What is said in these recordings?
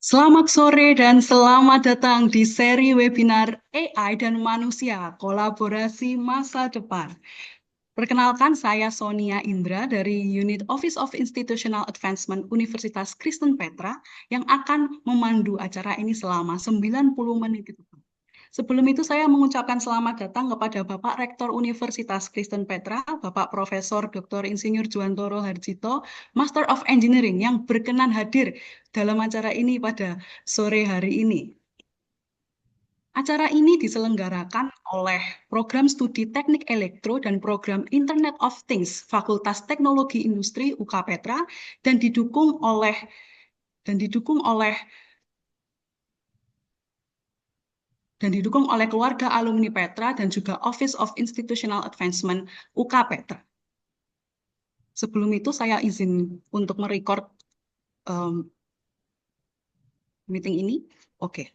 Selamat sore dan selamat datang di seri webinar AI dan Manusia, Kolaborasi Masa Depan. Perkenalkan, saya Sonia Indra dari Unit Office of Institutional Advancement Universitas Kristen Petra yang akan memandu acara ini selama 90 menit ke depan. Sebelum itu saya mengucapkan selamat datang kepada Bapak Rektor Universitas Kristen Petra, Bapak Profesor Dr. Insinyur Juwantoro Harjito, Master of Engineering yang berkenan hadir dalam acara ini pada sore hari ini. Acara ini diselenggarakan oleh Program Studi Teknik Elektro dan Program Internet of Things Fakultas Teknologi Industri UK Petra dan didukung oleh keluarga alumni Petra dan juga Office of Institutional Advancement UK Petra. Sebelum itu saya izin untuk merecord meeting ini. Oke.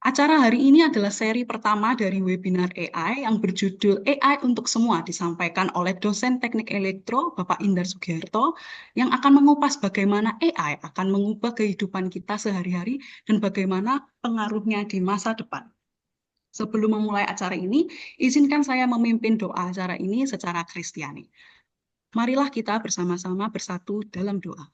Acara hari ini adalah seri pertama dari webinar AI yang berjudul AI untuk Semua disampaikan oleh dosen teknik elektro Bapak Indar Sugiharto yang akan mengupas bagaimana AI akan mengubah kehidupan kita sehari-hari dan bagaimana pengaruhnya di masa depan. Sebelum memulai acara ini, izinkan saya memimpin doa acara ini secara Kristiani. Marilah kita bersama-sama bersatu dalam doa.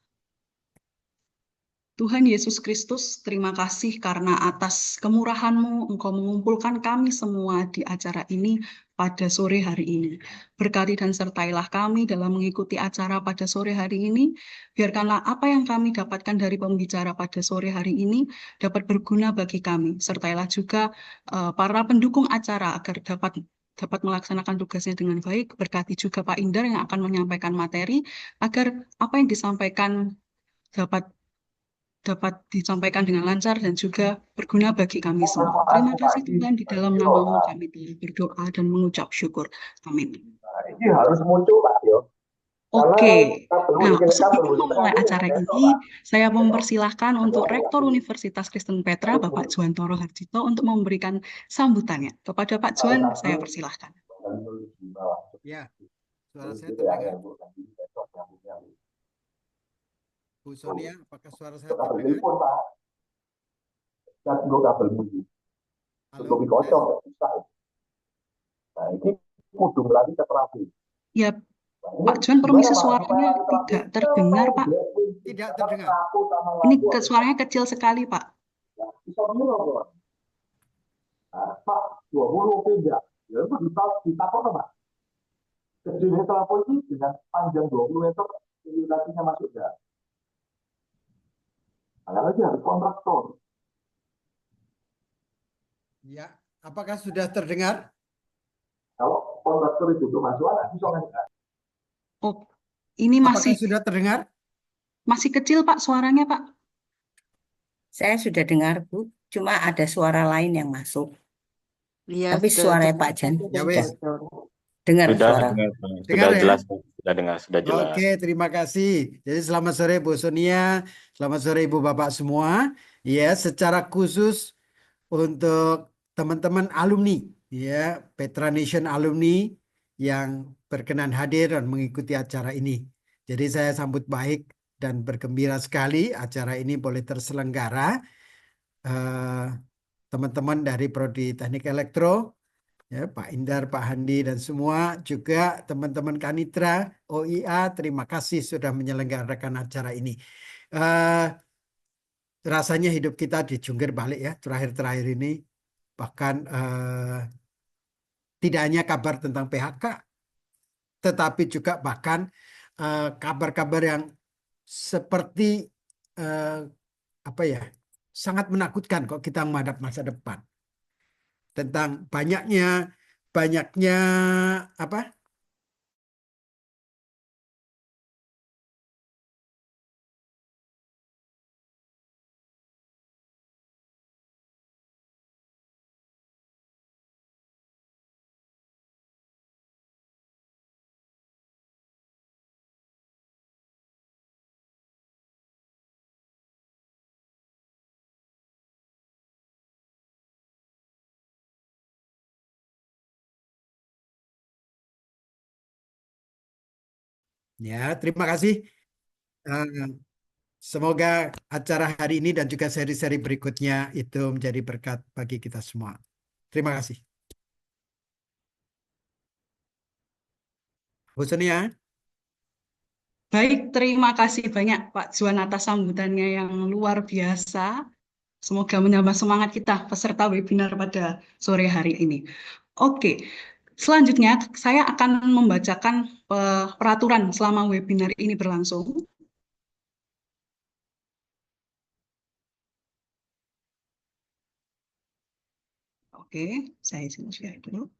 Tuhan Yesus Kristus, terima kasih karena atas kemurahan-Mu Engkau mengumpulkan kami semua di acara ini pada sore hari ini. Berkati dan sertailah kami dalam mengikuti acara pada sore hari ini. Biarkanlah apa yang kami dapatkan dari pembicara pada sore hari ini dapat berguna bagi kami. Sertailah juga para pendukung acara agar dapat melaksanakan tugasnya dengan baik. Berkati juga Pak Indar yang akan menyampaikan materi agar apa yang disampaikan dapat disampaikan dengan lancar dan juga berguna bagi kami semua. Terima kasih Tuhan, di dalam nama-Mu kami telah berdoa dan mengucap syukur. Amin. Ini harus muncul Pak Yo. Oke, nah sebelum memulai acara ini, saya mempersilahkan untuk Rektor Universitas Kristen Petra, Bapak Juwantoro Harjito, untuk memberikan sambutannya. Kepada Pak Juan, saya persilahkan. Ya, suara saya terdengar. Bu Sonia, apakah suara saya terdengar? Halo, ya, Pak Juan, permisi suaranya tidak terdengar, Pak. Tidak terdengar. Ini suaranya kecil sekali, Pak. Pak, 20 beda. Ya itu kita kok Pak. Kecilnya telepon ini dengan panjang 20 meter, illuminasinya masuk ya. Ada lagi harus kontraktor. Ya, apakah sudah terdengar? Kalau kontraktor itu masuk, bisa nggak? Oh, ini Apakah sudah terdengar? Masih kecil, Pak, suaranya, Pak. Saya sudah dengar, Bu. Cuma ada suara lain yang masuk. Iya, Tapi suaranya Pak Jan Ya wes. dengar suara. Dengar ya? Jelas, sudah dengar, sudah jelas. Oke, terima kasih. Jadi selamat sore Bu Sonia, selamat sore Ibu Bapak semua. Ya, secara khusus untuk teman-teman alumni, ya, Petra Nation alumni yang berkenan hadir dan mengikuti acara ini. Jadi saya sambut baik dan bergembira sekali acara ini boleh terselenggara. Teman-teman dari Prodi Teknik Elektro, ya, Pak Indar, Pak Handi, dan semua juga teman-teman Kanitra, OIA, terima kasih sudah menyelenggarakan acara ini. Rasanya hidup kita dijungkir balik ya, terakhir-terakhir ini. Bahkan tidak hanya kabar tentang PHK, tetapi juga bahkan kabar-kabar yang seperti apa ya, sangat menakutkan kok kita menghadap masa depan. Tentang banyaknya apa? Ya, terima kasih. Semoga acara hari ini dan juga seri-seri berikutnya itu menjadi berkat bagi kita semua. Terima kasih. Bu Sonia. Baik, terima kasih banyak Pak Juan atas sambutannya yang luar biasa. Semoga menambah semangat kita peserta webinar pada sore hari ini. Oke, selanjutnya saya akan membacakan peraturan selama webinar ini berlangsung. Oke, saya izin share dulu.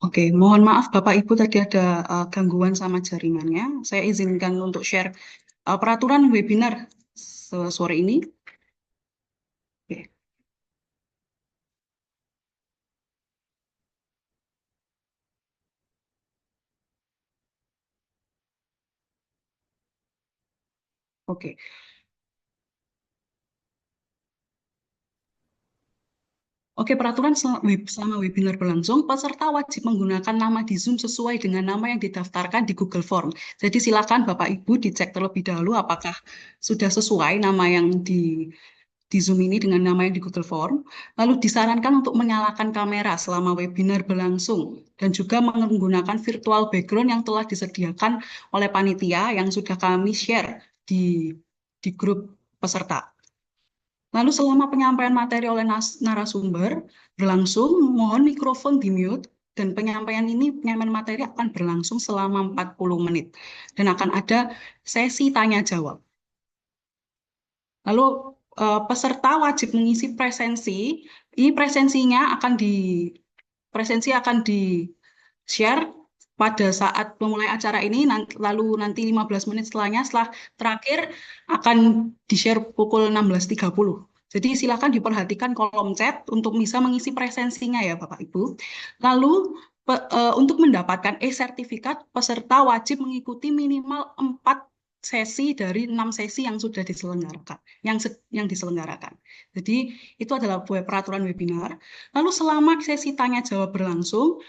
Oke, mohon maaf Bapak Ibu tadi ada gangguan sama jaringannya. Saya izinkan untuk share peraturan webinar sore ini. Oke. Oke. Oke, peraturan selama webinar berlangsung, peserta wajib menggunakan nama di Zoom sesuai dengan nama yang didaftarkan di Google Form. Jadi silakan Bapak Ibu dicek terlebih dahulu apakah sudah sesuai nama yang di Zoom ini dengan nama yang di Google Form. Lalu disarankan untuk menyalakan kamera selama webinar berlangsung dan juga menggunakan virtual background yang telah disediakan oleh panitia yang sudah kami share di grup peserta. Lalu selama penyampaian materi oleh narasumber berlangsung, mohon mikrofon di-mute dan penyampaian materi akan berlangsung selama 40 menit dan akan ada sesi tanya jawab. Lalu peserta wajib mengisi presensi. Ini presensinya akan di-share pada saat memulai acara ini, lalu nanti 15 menit setelahnya, setelah terakhir akan di-share pukul 16.30. Jadi silakan diperhatikan kolom chat untuk bisa mengisi presensinya ya Bapak Ibu. Lalu untuk mendapatkan e-sertifikat, peserta wajib mengikuti minimal 4 sesi dari 6 sesi yang sudah diselenggarakan, yang diselenggarakan. Jadi itu adalah peraturan webinar. Lalu selama sesi tanya jawab berlangsung,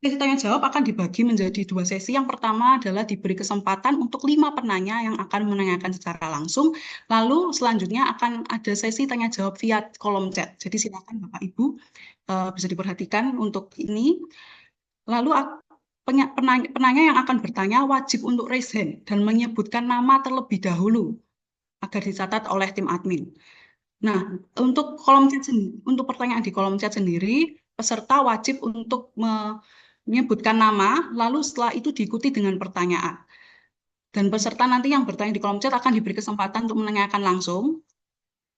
sesi tanya jawab akan dibagi menjadi 2 sesi. Yang pertama adalah diberi kesempatan untuk 5 penanya yang akan menanyakan secara langsung. Lalu selanjutnya akan ada sesi tanya jawab via kolom chat. Jadi silakan Bapak Ibu bisa diperhatikan untuk ini. Lalu penanya yang akan bertanya wajib untuk raise hand dan menyebutkan nama terlebih dahulu agar dicatat oleh tim admin. Nah, untuk pertanyaan di kolom chat sendiri, peserta wajib untuk menyebutkan nama, lalu setelah itu diikuti dengan pertanyaan. Dan peserta nanti yang bertanya di kolom chat akan diberi kesempatan untuk menanyakan langsung.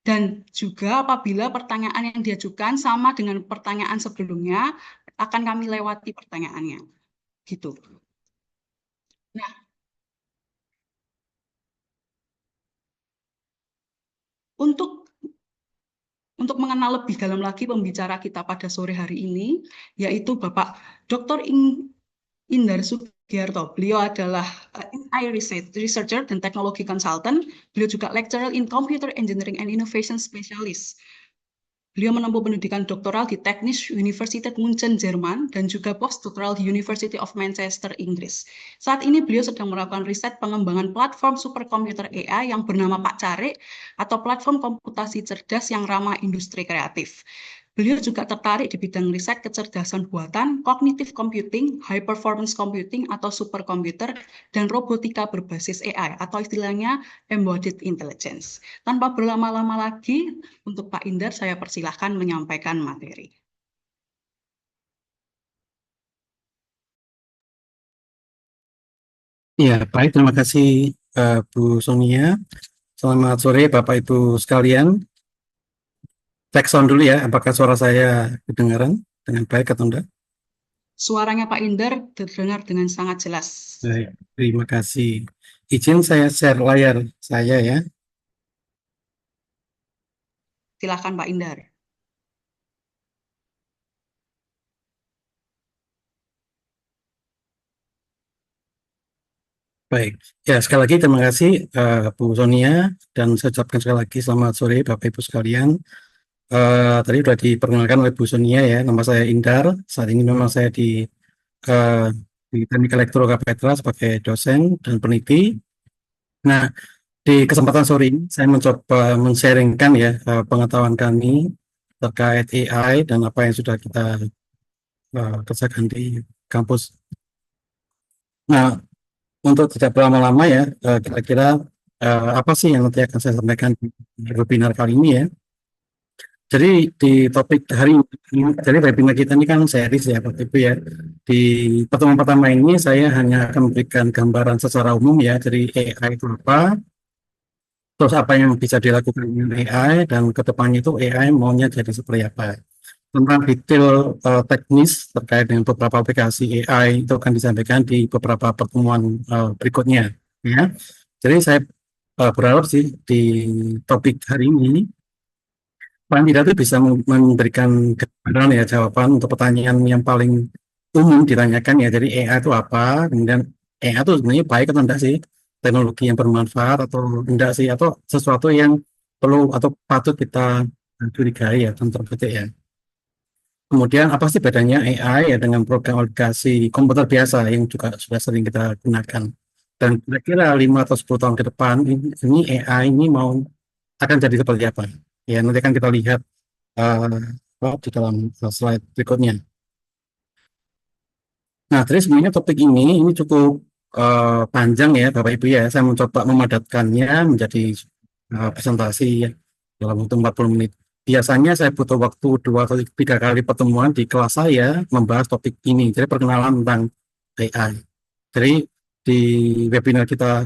Dan juga apabila pertanyaan yang diajukan sama dengan pertanyaan sebelumnya, akan kami lewati pertanyaannya. Gitu. Nah, untuk mengenal lebih dalam lagi pembicara kita pada sore hari ini, yaitu Bapak Dr. Indar Sugiarto. Beliau adalah AI Researcher dan Technology Consultant. Beliau juga Lecturer in Computer Engineering and Innovation Specialist Beliau menempuh pendidikan doktoral di Technische Universität München, Jerman, dan juga postdoktoral di University of Manchester, Inggris. Saat ini beliau sedang melakukan riset pengembangan platform superkomputer AI yang bernama Pak Cari, atau platform komputasi cerdas yang ramah industri kreatif. Beliau juga tertarik di bidang riset kecerdasan buatan, cognitive computing, high performance computing atau superkomputer, dan robotika berbasis AI atau istilahnya embodied intelligence. Tanpa berlama-lama lagi, untuk Pak Indar saya persilahkan menyampaikan materi. Ya, baik. Terima kasih Bu Sonia. Selamat sore Bapak Ibu sekalian. Cek sound dulu ya, apakah suara saya kedengaran dengan baik atau enggak? Suaranya Pak Indar terdengar dengan sangat jelas. Baik, terima kasih. Izin saya share layar saya ya. Silakan Pak Indar. Baik, ya sekali lagi terima kasih Bu Sonia, dan saya ucapkan sekali lagi selamat sore Bapak Ibu sekalian. Tadi sudah diperkenalkan oleh Bu Sonia ya, nama saya Indar. Saat ini memang saya di Teknik Elektro Petra sebagai dosen dan peneliti. Nah, di kesempatan sore ini saya mencoba men-sharingkan ya pengetahuan kami terkait AI dan apa yang sudah kita kerjakan di kampus. Nah, untuk tidak berlama-lama ya, kira-kira apa sih yang nanti akan saya sampaikan di webinar kali ini ya. Jadi di topik hari ini, jadi webinar kita ini kan series ya Bapak Ibu ya. Di pertemuan pertama ini saya hanya akan memberikan gambaran secara umum ya, jadi AI itu apa, terus apa yang bisa dilakukan dengan AI, dan ke depannya itu AI maunya jadi seperti apa. Tentang detail teknis terkait dengan beberapa aplikasi AI itu akan disampaikan di beberapa pertemuan berikutnya ya. Jadi saya berharap sih di topik hari ini paling tidak itu bisa memberikan gambaran ya, jawaban untuk pertanyaan yang paling umum ditanyakan ya. Jadi AI itu apa, kemudian AI itu sebenarnya baik atau enggak sih, teknologi yang bermanfaat atau enggak sih, atau sesuatu yang perlu atau patut kita curigai ya, tentang petik ya. Kemudian apa sih bedanya AI ya dengan program aplikasi komputer biasa yang juga sudah sering kita gunakan. Dan kira-kira 5 atau 10 tahun ke depan ini AI ini mau akan jadi seperti apa. Ya, nanti akan kita lihat di dalam slide berikutnya. Nah, terus sebenarnya topik ini cukup panjang ya Bapak Ibu ya. Saya mencoba memadatkannya menjadi presentasi ya, dalam waktu 40 menit. Biasanya saya butuh waktu 2 atau 3 kali pertemuan di kelas saya membahas topik ini. Jadi perkenalan tentang AI. Jadi di webinar kita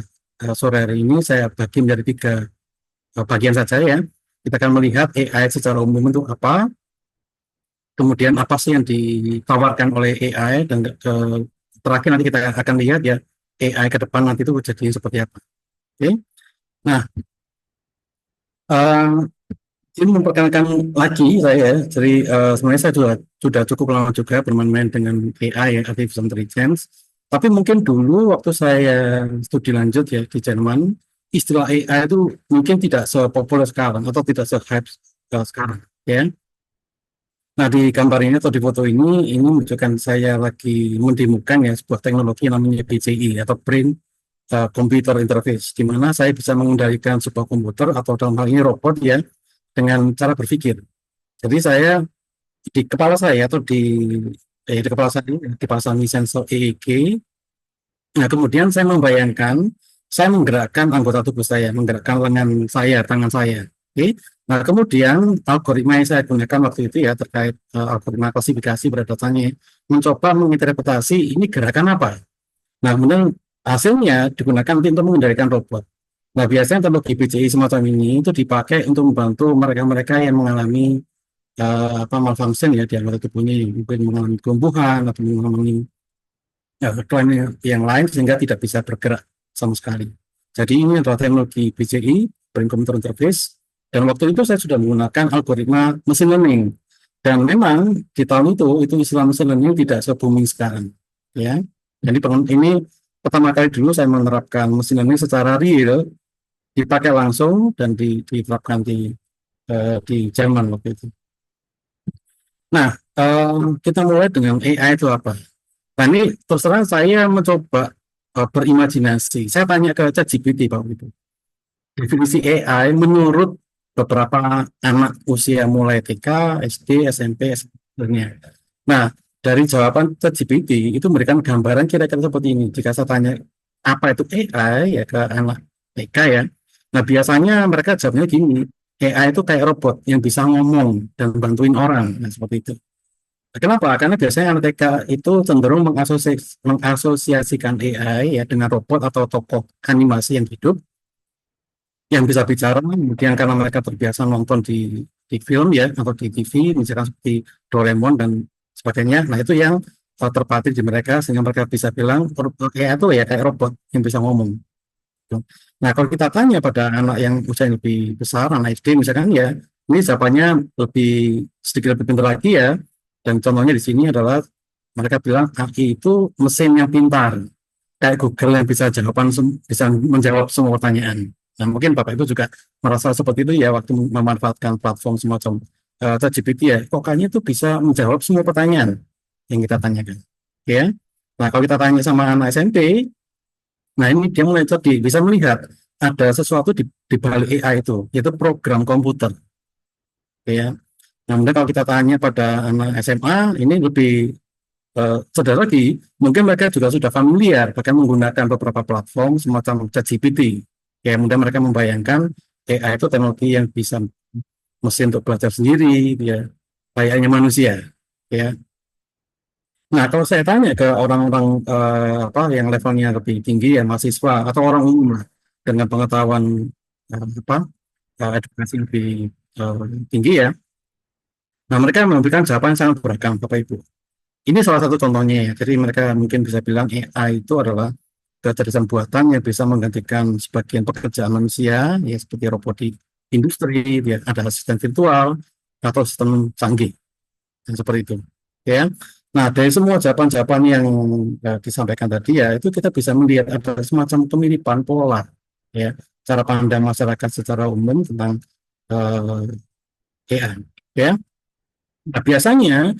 sore hari ini saya bagi menjadi 3 bagian saja ya. Kita akan melihat AI secara umum itu apa, kemudian apa sih yang ditawarkan oleh AI, dan terakhir nanti kita akan lihat ya AI ke depan nanti itu jadi seperti apa. Oke. Nah, ini memperkenalkan lagi saya, jadi sebenarnya saya sudah cukup lama juga bermain-main dengan AI ya, artificial intelligence. Tapi mungkin dulu waktu saya studi lanjut ya di Jerman, istilah AI itu mungkin tidak sepopuler sekarang atau tidak se-hype sekarang ya. Nah, di gambar ini atau di foto ini menunjukkan saya lagi mendemokan ya sebuah teknologi yang namanya BCI atau Brain Computer Interface, di mana saya bisa mengendalikan sebuah komputer atau dalam hal ini robot ya dengan cara berpikir. Jadi saya di kepala saya atau di kepala saya dipasangi sensor EEG. Nah, kemudian saya membayangkan saya menggerakkan anggota tubuh saya, menggerakkan lengan saya, tangan saya. Oke. Nah, kemudian algoritma yang saya gunakan waktu itu ya terkait algoritma klasifikasi berdasarnya mencoba menginterpretasi ini gerakan apa. Nah, kemudian hasilnya digunakan untuk mengendalikan robot. Nah, biasanya teknologi BCI semacam ini itu dipakai untuk membantu mereka-mereka yang mengalami malfunction ya di anggota tubuhnya, mungkin mengalami kelumpuhan atau mengalami kelainan yang lain sehingga tidak bisa bergerak sama sekali. Jadi ini adalah teknologi BCI, Brain Computer Interface, dan waktu itu saya sudah menggunakan algoritma machine learning. Dan memang di tahun itu istilah machine learning tidak se-booming sekarang. Ya, jadi ini pertama kali dulu saya menerapkan machine learning secara real, dipakai langsung dan diterapkan di Jerman waktu itu. Nah, kita mulai dengan AI itu apa? Nah, ini terus terang saya mencoba berimajinasi. Saya tanya ke ChatGPT, Pak, itu. Definisi AI menurut beberapa anak usia mulai TK, SD, SMP, sebenarnya. Nah, dari jawaban ChatGPT itu memberikan gambaran kira-kira seperti ini. Jika saya tanya apa itu AI ya ke anak TK ya. Nah, biasanya mereka jawabnya gini, AI itu kayak robot yang bisa ngomong dan bantuin orang. Nah, seperti itu. Kenapa? Karena biasanya anak TK itu cenderung mengasosiasikan AI ya dengan robot atau tokoh animasi yang hidup yang bisa bicara, kemudian karena mereka terbiasa nonton di film ya atau di TV, misalkan seperti Doraemon dan sebagainya. Nah itu yang terpatri di mereka sehingga mereka bisa bilang AI itu ya kayak robot yang bisa ngomong. Nah kalau kita tanya pada anak yang usia yang lebih besar, anak SD misalkan ya, ini jawabannya lebih sedikit lebih pintar lagi ya. Dan contohnya di sini adalah mereka bilang AI itu mesin yang pintar kayak Google yang bisa menjawab semua pertanyaan. Nah, mungkin Bapak Ibu juga merasa seperti itu ya waktu memanfaatkan platform semacam ChatGPT ya. Kok kayaknya itu bisa menjawab semua pertanyaan yang kita tanyakan. Ya. Nah, kalau kita tanya sama anak SMP, nah ini dia mulai cerdik, bisa melihat ada sesuatu di balik AI itu, yaitu program komputer. Ya. Nah, kemudian kalau kita tanya pada anak SMA, ini lebih saudara lagi, mungkin mereka juga sudah familiar, bahkan menggunakan beberapa platform semacam ChatGPT. Ya, kemudian mereka membayangkan AI itu teknologi yang bisa mesin untuk belajar sendiri, ya, layaknya manusia. Ya. Nah, kalau saya tanya ke orang-orang apa yang levelnya lebih tinggi ya mahasiswa atau orang umum lah dengan pengetahuan apa edukasi lebih tinggi ya, nah mereka memberikan jawaban yang sangat beragam, Bapak Ibu. Ini salah satu contohnya ya. Jadi mereka mungkin bisa bilang AI itu adalah kecerdasan buatan yang bisa menggantikan sebagian pekerjaan manusia, ya seperti robot di industri, ya ada asisten virtual atau sistem canggih, dan seperti itu. Ya. Nah dari semua jawaban-jawaban yang disampaikan tadi ya, itu kita bisa melihat ada semacam kemiripan pola, ya cara pandang masyarakat secara umum tentang AI. Ya. Nah, biasanya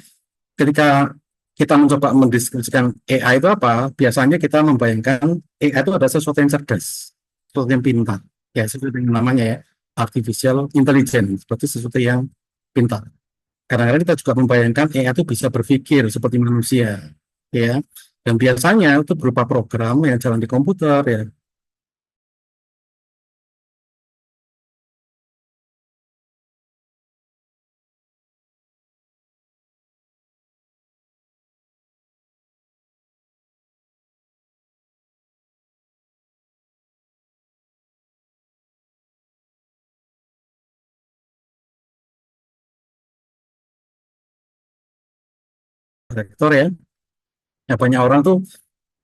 ketika kita mencoba mendeskripsikan AI itu apa, biasanya kita membayangkan AI itu ada sesuatu yang cerdas, sesuatu yang pintar, ya sesuatu yang namanya ya artificial intelligence, seperti sesuatu yang pintar. Kadang-kadang kita juga membayangkan AI itu bisa berpikir seperti manusia, ya. Dan biasanya itu berupa program yang jalan di komputer, ya. Rektor ya. Ya banyak orang tuh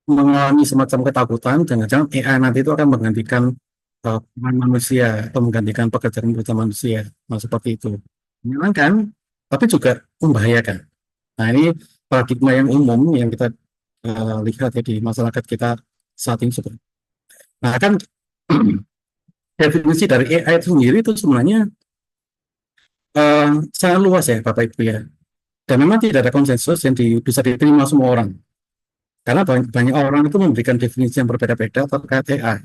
mengalami semacam ketakutan, jangan-jangan AI nanti itu akan menggantikan peran manusia atau menggantikan pekerjaan-pekerjaan manusia. Nah, seperti itu. Menyenangkan, tapi juga membahayakan. Nah, ini paradigma yang umum yang kita lihat ya di masyarakat kita saat ini. Nah, kan definisi dari AI itu sendiri itu sebenarnya sangat luas ya, Bapak Ibu ya. Dan memang tidak ada konsensus yang bisa diterima semua orang. Karena banyak orang itu memberikan definisi yang berbeda-beda terkait AI.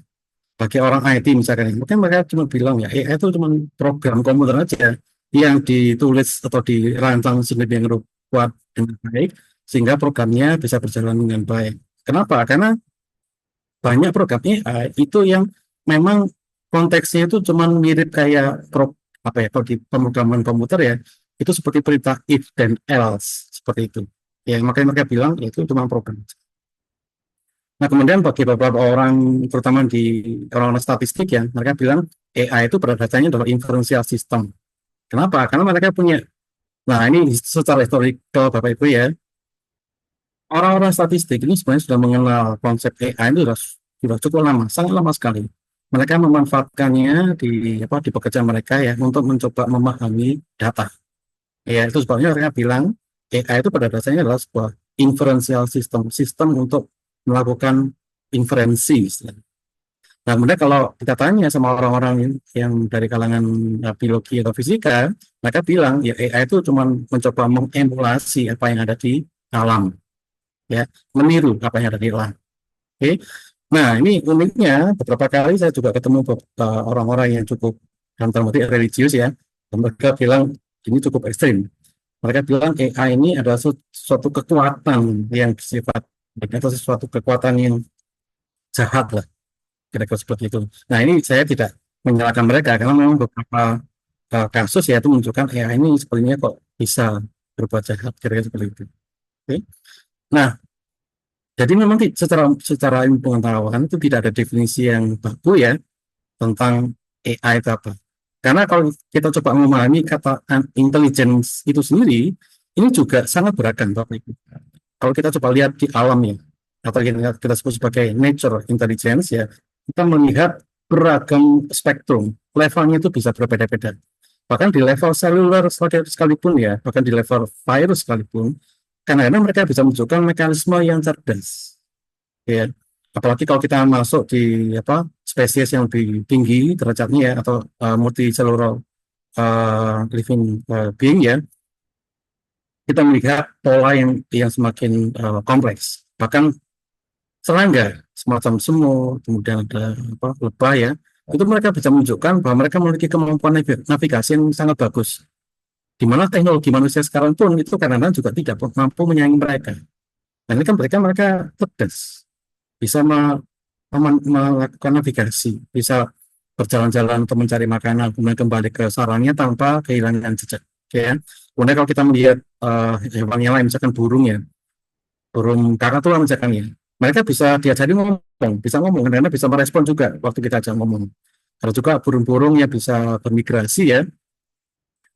Bagi orang IT misalkan, mungkin mereka cuma bilang ya AI itu cuma program komputer aja yang ditulis atau dirancang sedemikian rupa dengan baik sehingga programnya bisa berjalan dengan baik. Kenapa? Karena banyak program AI itu yang memang konteksnya itu cuma mirip kayak apa ya kalau di pemrograman komputer ya itu seperti perintah if dan else seperti itu. Ya makanya mereka bilang ya, itu cuma program. Nah, kemudian bagi beberapa orang, terutama di orang-orang statistik ya, mereka bilang AI itu pada dasarnya adalah inferential system. Kenapa? Karena mereka punya, nah ini secara historical Bapak Ibu ya, orang-orang statistik ini sebenarnya sudah mengenal konsep AI itu sudah cukup lama, sangat lama sekali. Mereka memanfaatkannya di pekerjaan mereka ya untuk mencoba memahami data. Ya, itu sebabnya mereka bilang AI itu pada dasarnya adalah sebuah inferential system, sistem untuk melakukan inferensi. Nah, kemudian kalau kita tanya sama orang-orang yang dari kalangan biologi atau fisika, mereka bilang ya AI itu cuma mencoba mengemulasi apa yang ada di alam, ya, meniru apa yang ada di alam. Oke. Nah, ini uniknya beberapa kali saya juga ketemu orang-orang yang cukup dalam tanda petik religius ya, dan mereka bilang ini cukup ekstrim. Mereka bilang AI ini adalah suatu kekuatan yang bersifat atau sesuatu kekuatan yang jahat lah, kira-kira seperti itu. Nah, ini saya tidak menyalahkan mereka karena memang beberapa kasus ya itu menunjukkan AI ini sepertinya kok bisa berbuat jahat, kira-kira seperti itu. Oke. Nah, jadi memang secara ilmu pengetahuan itu tidak ada definisi yang baku ya tentang AI itu apa. Karena kalau kita coba memahami kata intelligence itu sendiri, ini juga sangat beragam Bapak Ibu. Kalau kita coba lihat di alam ya, atau kita sebut sebagai nature intelligence ya, kita melihat beragam spektrum, levelnya itu bisa berbeda-beda. Bahkan di level seluler sekalipun ya, bahkan di level virus sekalipun, kadang-kadang mereka bisa menunjukkan mekanisme yang cerdas. Ya, apalagi kalau kita masuk di spesies yang lebih tinggi derajatnya ya, atau multicellular living being ya, kita melihat pola yang semakin kompleks. Bahkan serangga semacam semut, kemudian ada lebah ya, itu mereka bisa menunjukkan bahwa mereka memiliki kemampuan navigasi yang sangat bagus. Di mana teknologi manusia sekarang pun itu kadang-kadang juga tidak mampu menyaingi mereka. Nah, ini kan mereka cerdas, bisa melakukan navigasi, bisa berjalan-jalan untuk mencari makanan, kemudian kembali ke sarangnya tanpa kehilangan jejak. Ya. Kemudian kalau kita melihat hewan yang lain, misalkan burung ya, burung kakatua misalkan ya, mereka bisa diajari ngomong, karena bisa merespon juga waktu kita ajak ngomong. Ada juga burung-burung yang bisa bermigrasi ya,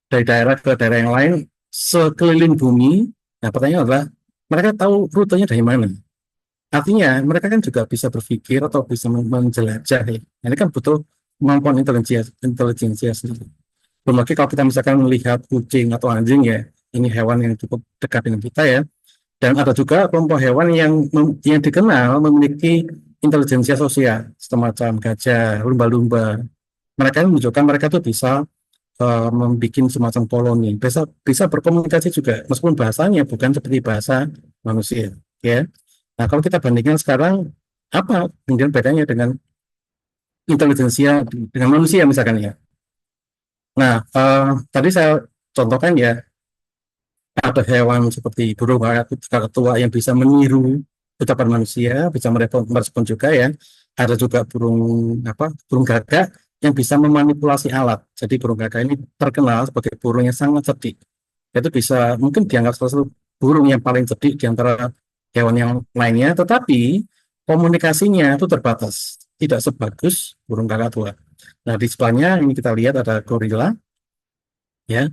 dari daerah ke daerah yang lain sekeliling bumi. Nah, pertanyaannya adalah mereka tahu rutenya dari mana. Artinya mereka kan juga bisa berpikir atau bisa menjelajah ya. Ini kan butuh kemampuan intelijensia sendiri. Belum lagi kalau kita misalkan melihat kucing atau anjing ya, ini hewan yang cukup dekat dengan kita ya. Dan ada juga kelompok hewan yang dikenal memiliki intelijensia sosial, semacam gajah, lumba-lumba. Mereka menunjukkan mereka tuh bisa membuat semacam koloni, bisa berkomunikasi juga, meskipun bahasanya bukan seperti bahasa manusia. Ya. Nah, kalau kita bandingkan sekarang, apa kemudian bedanya dengan intelijensia dengan manusia misalkan ya. Nah, tadi saya contohkan ya, ada hewan seperti burung kakatua yang bisa meniru ucapan manusia, bisa merespon juga ya. Ada juga burung gagak yang bisa memanipulasi alat. Jadi burung gagak ini terkenal sebagai burung yang sangat cerdik. Itu bisa mungkin dianggap salah satu burung yang paling cerdik di antara hewan yang lainnya, tetapi komunikasinya itu terbatas, tidak sebagus burung kakatua. Nah, di sebelahnya ini kita lihat ada gorila, ya.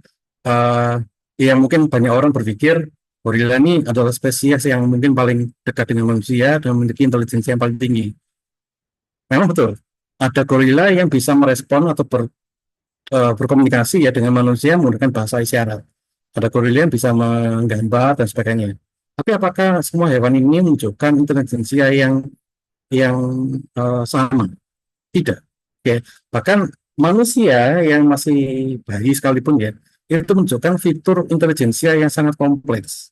Yang mungkin banyak orang berpikir gorila ini adalah spesies yang mungkin paling dekat dengan manusia dan memiliki intelijensi yang paling tinggi. Memang betul, ada gorila yang bisa merespon atau berkomunikasi ya dengan manusia menggunakan bahasa isyarat. Ada gorila yang bisa menggambar dan sebagainya. Tapi apakah semua hewan ini menunjukkan intelijensia yang sama? Tidak. Oke. Bahkan manusia yang masih bayi sekalipun ya, itu menunjukkan fitur intelijensia yang sangat kompleks.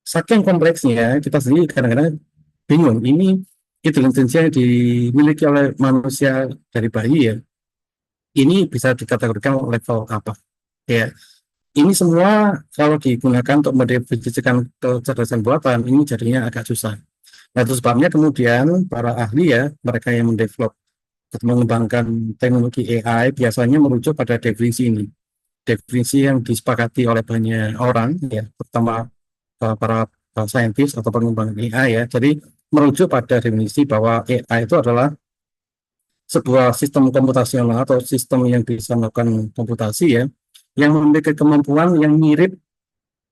Saking kompleksnya, kita sendiri kadang-kadang bingung, ini intelijensia yang dimiliki oleh manusia dari bayi ya, ini bisa dikategorikan level apa? Ya, ini semua kalau digunakan untuk mendefinisikan kecerdasan buatan, ini jadinya agak susah. Nah, itu sebabnya kemudian para ahli ya, mereka yang mendevelop atau mengembangkan teknologi AI biasanya merujuk pada definisi ini. Definisi yang disepakati oleh banyak orang, ya, terutama para saintis atau pengembang AI ya. Jadi merujuk pada definisi bahwa AI itu adalah sebuah sistem komputasional atau sistem yang bisa melakukan komputasi ya, yang memiliki kemampuan yang mirip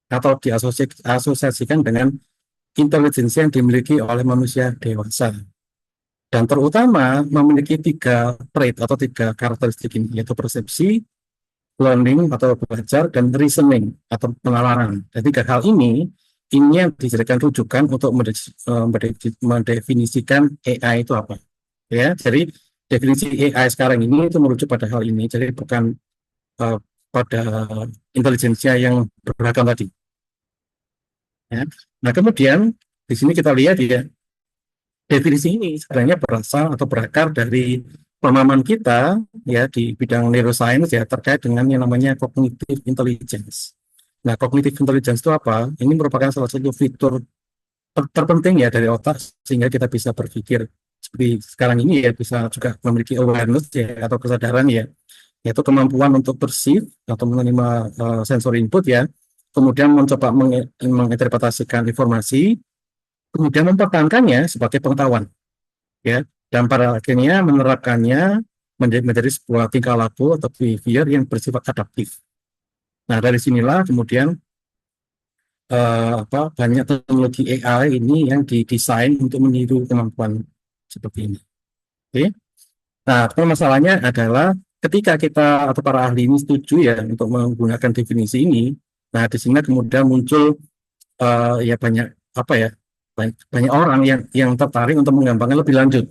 atau diasosiasikan dengan intelijensi yang dimiliki oleh manusia dewasa. Dan terutama memiliki 3 trait atau 3 karakteristik ini, yaitu persepsi, learning atau belajar, dan reasoning atau penalaran. Dan 3 hal ini yang dijadikan rujukan untuk mendefinisikan AI itu apa. ya. Jadi definisi AI sekarang ini itu merujuk pada hal ini, jadi bukan pada intelijensia yang beragam tadi. Ya. Nah, kemudian di sini kita lihat ya, definisi ini sebenarnya berasal atau berakar dari pemahaman kita ya di bidang neuroscience ya terkait dengan yang namanya cognitive intelligence. Nah, cognitive intelligence itu apa? Ini merupakan salah satu fitur terpenting ya dari otak sehingga kita bisa berpikir seperti sekarang ini ya, bisa juga memiliki awareness ya atau kesadaran ya, yaitu kemampuan untuk perceive atau menerima sensori input ya, kemudian mencoba menginterpretasikan informasi, kemudian mempertahankannya sebagai pengetahuan ya, dan pada akhirnya menerapkannya menjadi sebuah tingkah laku atau behavior yang bersifat adaptif. Nah, dari sinilah kemudian banyak teknologi AI ini yang didesain untuk meniru kemampuan seperti ini. Oke. Nah, permasalahannya adalah ketika kita atau para ahli ini setuju ya untuk menggunakan definisi ini, nah di sini kemudian muncul ya banyak banyak orang yang tertarik untuk mengembangkan lebih lanjut.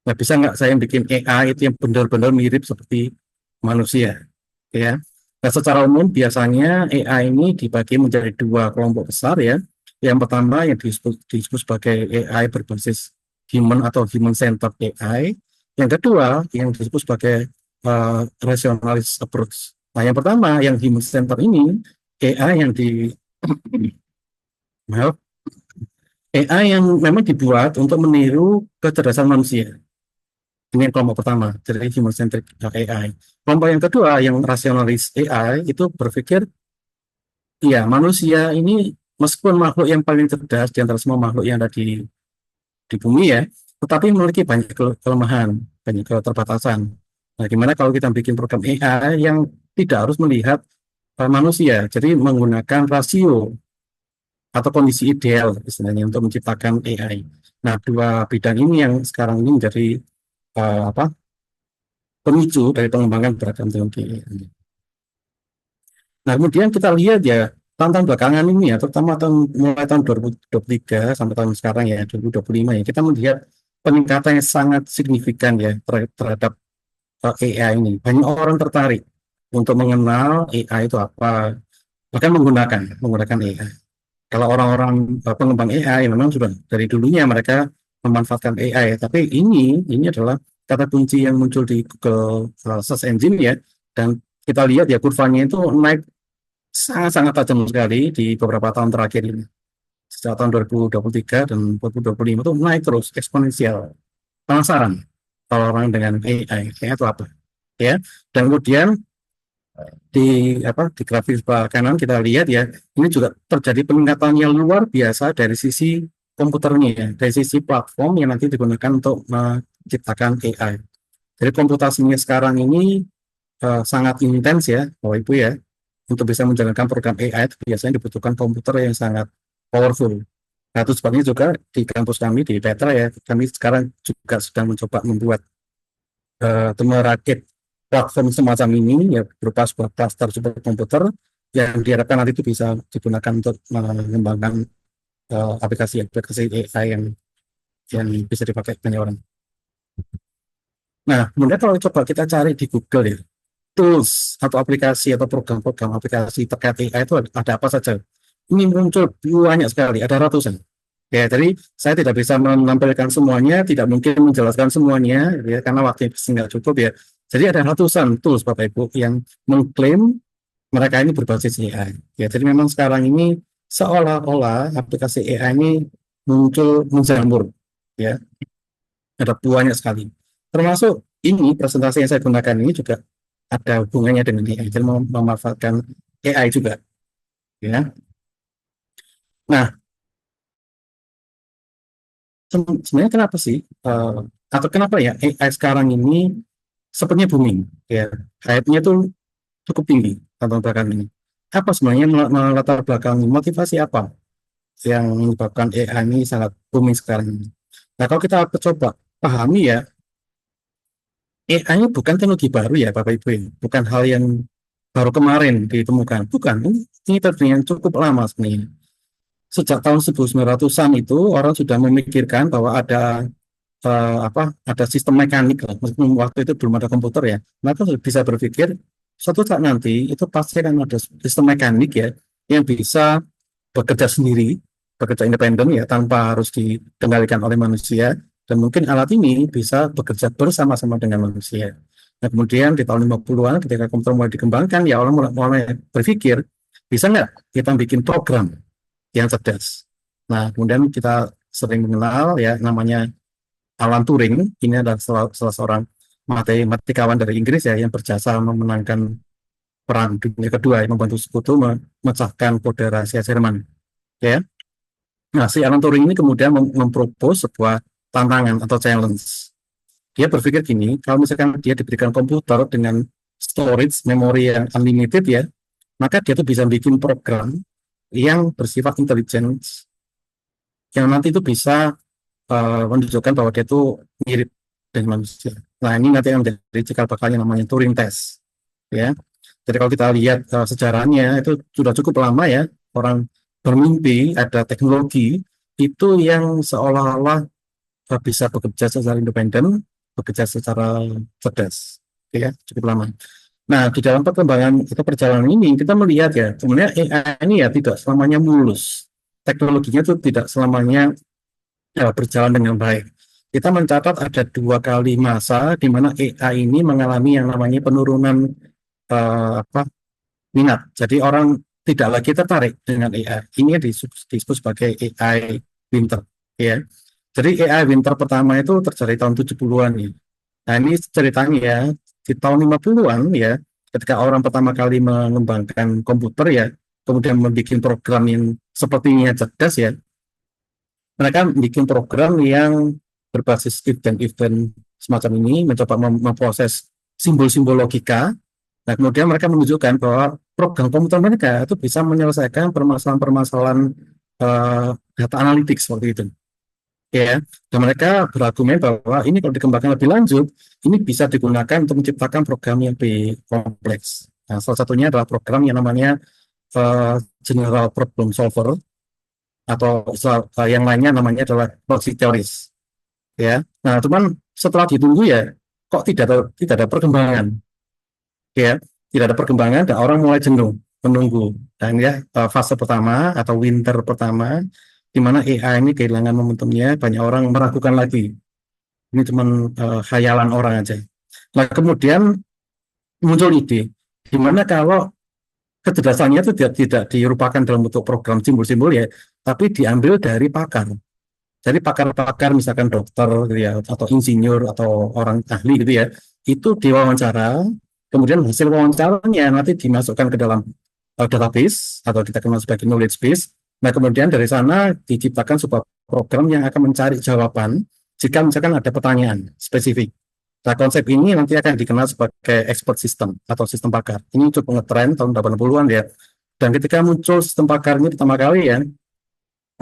Nah, bisa nggak saya bikin AI itu yang benar-benar mirip seperti manusia, ya? Nah, secara umum biasanya AI ini dibagi menjadi dua kelompok besar ya. Yang pertama yang disebut sebagai AI berbasis human atau human-centered AI. Yang kedua yang disebut sebagai rationalist approach. Nah, yang pertama yang human-centered ini AI yang maaf, AI yang memang dibuat untuk meniru kecerdasan manusia. Ini yang kelompok pertama, jadi human-centric AI. Kelompok yang kedua, yang rationalist AI, itu berpikir, ya manusia ini meskipun makhluk yang paling cerdas di antara semua makhluk yang ada di bumi ya, tetapi memiliki banyak kelemahan, banyak keterbatasan. Nah, gimana kalau kita bikin program AI yang tidak harus melihat manusia, jadi menggunakan rasio atau kondisi ideal istilahnya untuk menciptakan AI. Nah, dua bidang ini yang sekarang ini menjadi pemicu dari pengembangan beragam teknologi. Nah, kemudian kita lihat ya, tahun-tahun belakangan ini ya, terutama mulai tahun 2023 sampai tahun sekarang ya, 2025 ya, kita melihat peningkatan yang sangat signifikan ya terhadap AI ini. Banyak orang tertarik untuk mengenal AI itu apa, bahkan menggunakan AI. Kalau orang-orang pengembang AI memang sudah dari dulunya mereka memanfaatkan AI, tapi ini adalah kata kunci yang muncul di Google Search Engine ya, dan kita lihat ya kurvanya itu naik sangat-sangat tajam sekali di beberapa tahun terakhir ini. Sejak tahun 2023 dan 2025 itu naik terus eksponensial. Penasaran kalau orang dengan AI itu apa ya, dan kemudian di grafik sebelah kanan kita lihat ya, ini juga terjadi peningkatan yang luar biasa dari sisi komputernya ya, dari sisi platform yang nanti digunakan untuk menciptakan AI. Jadi komputasinya sekarang ini sangat intens ya Bapak Ibu ya. Untuk bisa menjalankan program AI itu biasanya dibutuhkan komputer yang sangat powerful. Nah, itu sebabnya juga di kampus kami di Petra ya, kami sekarang juga sedang mencoba membuat merakit platform semacam ini ya, berupa sebuah cluster superkomputer yang diharapkan nanti itu bisa digunakan untuk mengembangkan aplikasi-aplikasi AI yang bisa dipakai banyak orang. Nah, kemudian kalau coba kita cari di Google ya, tools atau aplikasi atau program-program aplikasi terkait AI itu ada apa saja? Ini muncul banyak sekali, ada ratusan. Ya, jadi saya tidak bisa menampilkan semuanya, tidak mungkin menjelaskan semuanya, ya, karena waktunya nggak cukup ya. Jadi ada ratusan tools Bapak Ibu yang mengklaim mereka ini berbasis AI. Ya, jadi memang sekarang ini seolah-olah aplikasi AI ini muncul menjamur. Ya, ada banyak sekali. Termasuk ini presentasi yang saya gunakan ini juga ada hubungannya dengan AI, jadi memanfaatkan AI juga. Ya. Nah, sebenarnya kenapa sih atau kenapa ya AI sekarang ini sepertinya booming ya, hype-nya itu cukup tinggi tahun belakangan ini. Apa sebenarnya melatar belakang motivasi apa yang menyebabkan AI ini sangat booming sekarang ini? Nah, kalau kita coba pahami ya, AI ini bukan teknologi baru ya Bapak Ibu, bukan hal yang baru kemarin ditemukan, bukan. Ini teknologi yang cukup lama sebenarnya. Sejak tahun 1900-an itu orang sudah memikirkan bahwa ada ada sistem mekanik lah, meskipun waktu itu belum ada komputer ya, maka bisa berpikir suatu saat nanti itu pasti akan ada sistem mekanik ya yang bisa bekerja sendiri, bekerja independen ya tanpa harus dikendalikan oleh manusia, dan mungkin alat ini bisa bekerja bersama-sama dengan manusia. Nah, kemudian di tahun 50-an ketika komputer mulai dikembangkan, ya orang mulai berpikir, bisa nggak kita bikin program yang cerdas? Nah, kemudian kita sering mengenal ya namanya Alan Turing. Ini adalah salah seorang matematikawan dari Inggris ya yang berjasa memenangkan Perang Dunia Kedua, yang membantu sekutu memecahkan kode rahasia Jerman. Ya. Nah, si Alan Turing ini kemudian mempropos sebuah tantangan atau challenge. Dia berpikir gini, kalau misalkan dia diberikan komputer dengan storage memori yang unlimited ya, maka dia tuh bisa bikin program yang bersifat intelligence yang nanti itu bisa menunjukkan bahwa dia itu mirip dengan manusia. Nah, ini nanti yang menjadi cikal bakalnya namanya Turing test. Ya. Jadi kalau kita lihat sejarahnya itu sudah cukup lama ya, orang bermimpi ada teknologi itu yang seolah-olah bisa bekerja secara independen, bekerja secara cerdas. Ya, cukup lama. Nah, di dalam perkembangan atau perjalanan ini kita melihat ya, sebenarnya AI ini ya tidak selamanya mulus. Teknologinya itu tidak selamanya berjalan dengan baik. Kita mencatat ada 2 kali masa di mana AI ini mengalami yang namanya penurunan minat. Jadi orang tidak lagi tertarik dengan AI. Ini disebut sebagai AI winter. Ya. Jadi AI winter pertama itu terjadi tahun 70-an. Ya. Nah, ini ceritanya ya, di tahun 50-an ya, ketika orang pertama kali mengembangkan komputer ya, kemudian membuat program yang sepertinya cerdas ya, mereka bikin program yang berbasis if dan event semacam ini, mencoba memproses simbol-simbol logika. Nah, kemudian mereka menunjukkan bahwa program komputer mereka itu bisa menyelesaikan permasalahan-permasalahan data analitik seperti itu. Ya, dan mereka berargumen bahwa ini kalau dikembangkan lebih lanjut, ini bisa digunakan untuk menciptakan program yang lebih kompleks. Nah, salah satunya adalah program yang namanya General Problem Solver, atau yang lainnya namanya adalah logic theories. Ya, nah cuman setelah ditunggu ya, kok tidak ada perkembangan. Ya, tidak ada perkembangan dan orang mulai jenuh menunggu. Dan ya fase pertama atau winter pertama di mana AI ini kehilangan momentumnya, banyak orang meragukan lagi. Ini cuma khayalan orang aja. Nah, kemudian muncul ide, gimana kalau kecerdasannya itu tidak dirupakan dalam bentuk program simbol-simbol ya, tapi diambil dari pakar. Jadi pakar-pakar misalkan dokter gitu ya, atau insinyur atau orang ahli gitu ya, itu diwawancara, kemudian hasil wawancaranya nanti dimasukkan ke dalam database atau kita kenal sebagai knowledge base. Nah, kemudian dari sana diciptakan sebuah program yang akan mencari jawaban jika misalkan ada pertanyaan spesifik. Nah, konsep ini nanti akan dikenal sebagai expert system atau sistem pakar. Ini cukup ngetren tahun 80-an ya. Dan ketika muncul sistem pakar ini pertama kali ya,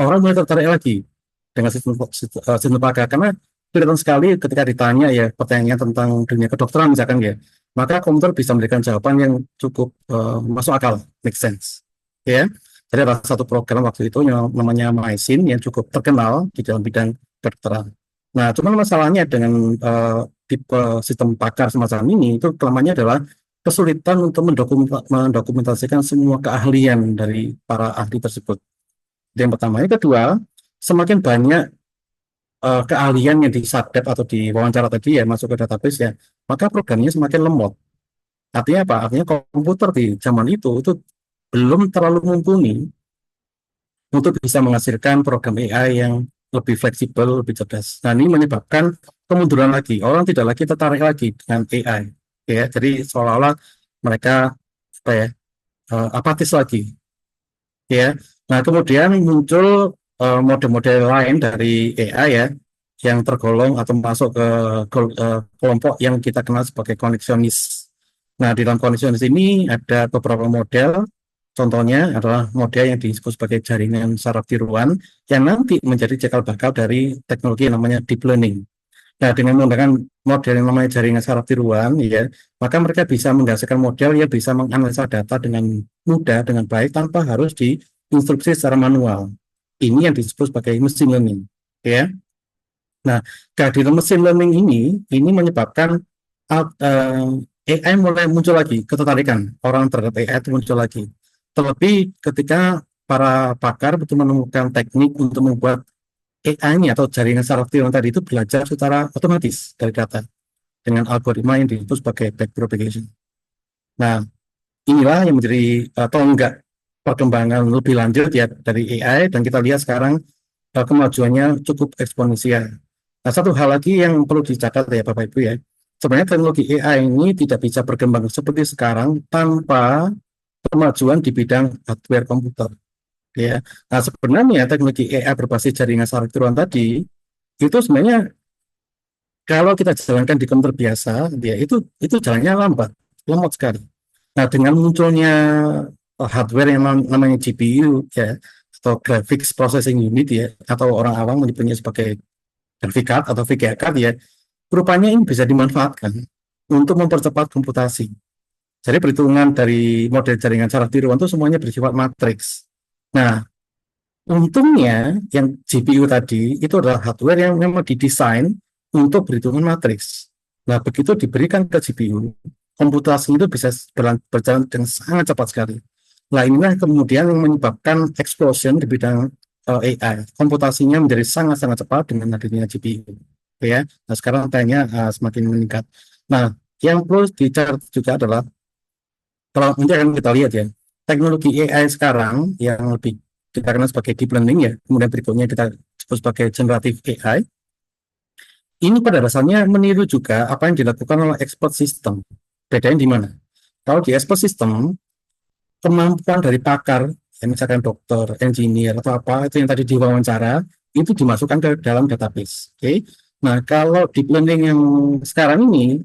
orang mulai tertarik lagi dengan sistem pakar. Karena kelihatan sekali ketika ditanya ya pertanyaan tentang dunia kedokteran misalkan ya, maka komputer bisa memberikan jawaban yang cukup masuk akal, make sense. Ya. Jadi ada satu program waktu itu yang namanya MySyn yang cukup terkenal di dalam bidang kedokteran. Nah, cuma masalahnya dengan tipe sistem pakar semacam ini itu kelemahannya adalah kesulitan untuk mendokumentasikan semua keahlian dari para ahli tersebut. Yang pertama, yang kedua, semakin banyak keahlian yang disadap atau diwawancara tadi ya masuk ke database ya, maka programnya semakin lemot. Artinya apa? Artinya komputer di zaman itu belum terlalu mumpuni untuk bisa menghasilkan program AI yang lebih fleksibel, lebih cerdas. Nah, ini menyebabkan kemunduran lagi. Orang tidak lagi tertarik lagi dengan AI. Ya, jadi seolah-olah mereka apatis lagi. Ya. Nah, kemudian muncul model-model lain dari AI ya, yang tergolong atau masuk ke kelompok yang kita kenal sebagai koneksionis. Nah, di dalam koneksionis ini ada beberapa model. Contohnya adalah model yang disebut sebagai jaringan saraf tiruan yang nanti menjadi cikal bakal dari teknologi yang namanya deep learning. Nah, dengan menggunakan model yang namanya jaringan saraf tiruan, ya, maka mereka bisa menghasilkan model yang bisa menganalisa data dengan mudah, dengan baik, tanpa harus diinstruksi secara manual. Ini yang disebut sebagai machine learning. Ya. Nah, kehadiran mesin learning ini menyebabkan AI mulai muncul lagi, ketertarikan orang terhadap AI itu muncul lagi. Terlebih ketika para pakar betul menemukan teknik untuk membuat AI-nya atau jaringan saraf neuron tadi itu belajar secara otomatis dari data dengan algoritma yang disebut sebagai backpropagation. Nah, inilah yang menjadi tonggak perkembangan lebih lanjut ya dari AI, dan kita lihat sekarang kemajuannya cukup eksponensial. Nah, satu hal lagi yang perlu dicatat ya Bapak Ibu ya, sebenarnya teknologi AI ini tidak bisa berkembang seperti sekarang tanpa kemajuan di bidang hardware komputer. Ya, nah sebenarnya teknologi AI berbasis jaringan saraf neuron tadi itu sebenarnya kalau kita jalankan di komputer biasa, ya itu jalannya lambat sekali. Nah, dengan munculnya hardware yang namanya GPU ya, atau Graphics Processing Unit ya, atau orang awam menyebutnya sebagai graphic card atau VGA card ya, rupanya ini bisa dimanfaatkan untuk mempercepat komputasi. Jadi perhitungan dari model jaringan saraf neuron itu semuanya bersifat matriks. Nah, untungnya yang GPU tadi itu adalah hardware yang memang didesain untuk perhitungan matriks. Nah, begitu diberikan ke GPU, komputasi itu bisa berjalan dengan sangat cepat sekali. Nah, inilah kemudian yang menyebabkan explosion di bidang AI. Komputasinya menjadi sangat-sangat cepat dengan adanya GPU. Ya, nah sekarang tanya semakin meningkat. Nah, yang perlu dicatat juga adalah kalau nanti akan kita lihat ya, teknologi AI sekarang yang lebih kita kenal sebagai deep learning ya, kemudian berikutnya kita sebut sebagai generative AI. Ini pada dasarnya meniru juga apa yang dilakukan oleh expert system. Bedanya di mana? Kalau di expert system, kemampuan dari pakar, ya misalkan dokter, engineer, atau apa, itu yang tadi diwawancara, itu dimasukkan ke dalam database. Oke. Nah, kalau deep learning yang sekarang ini,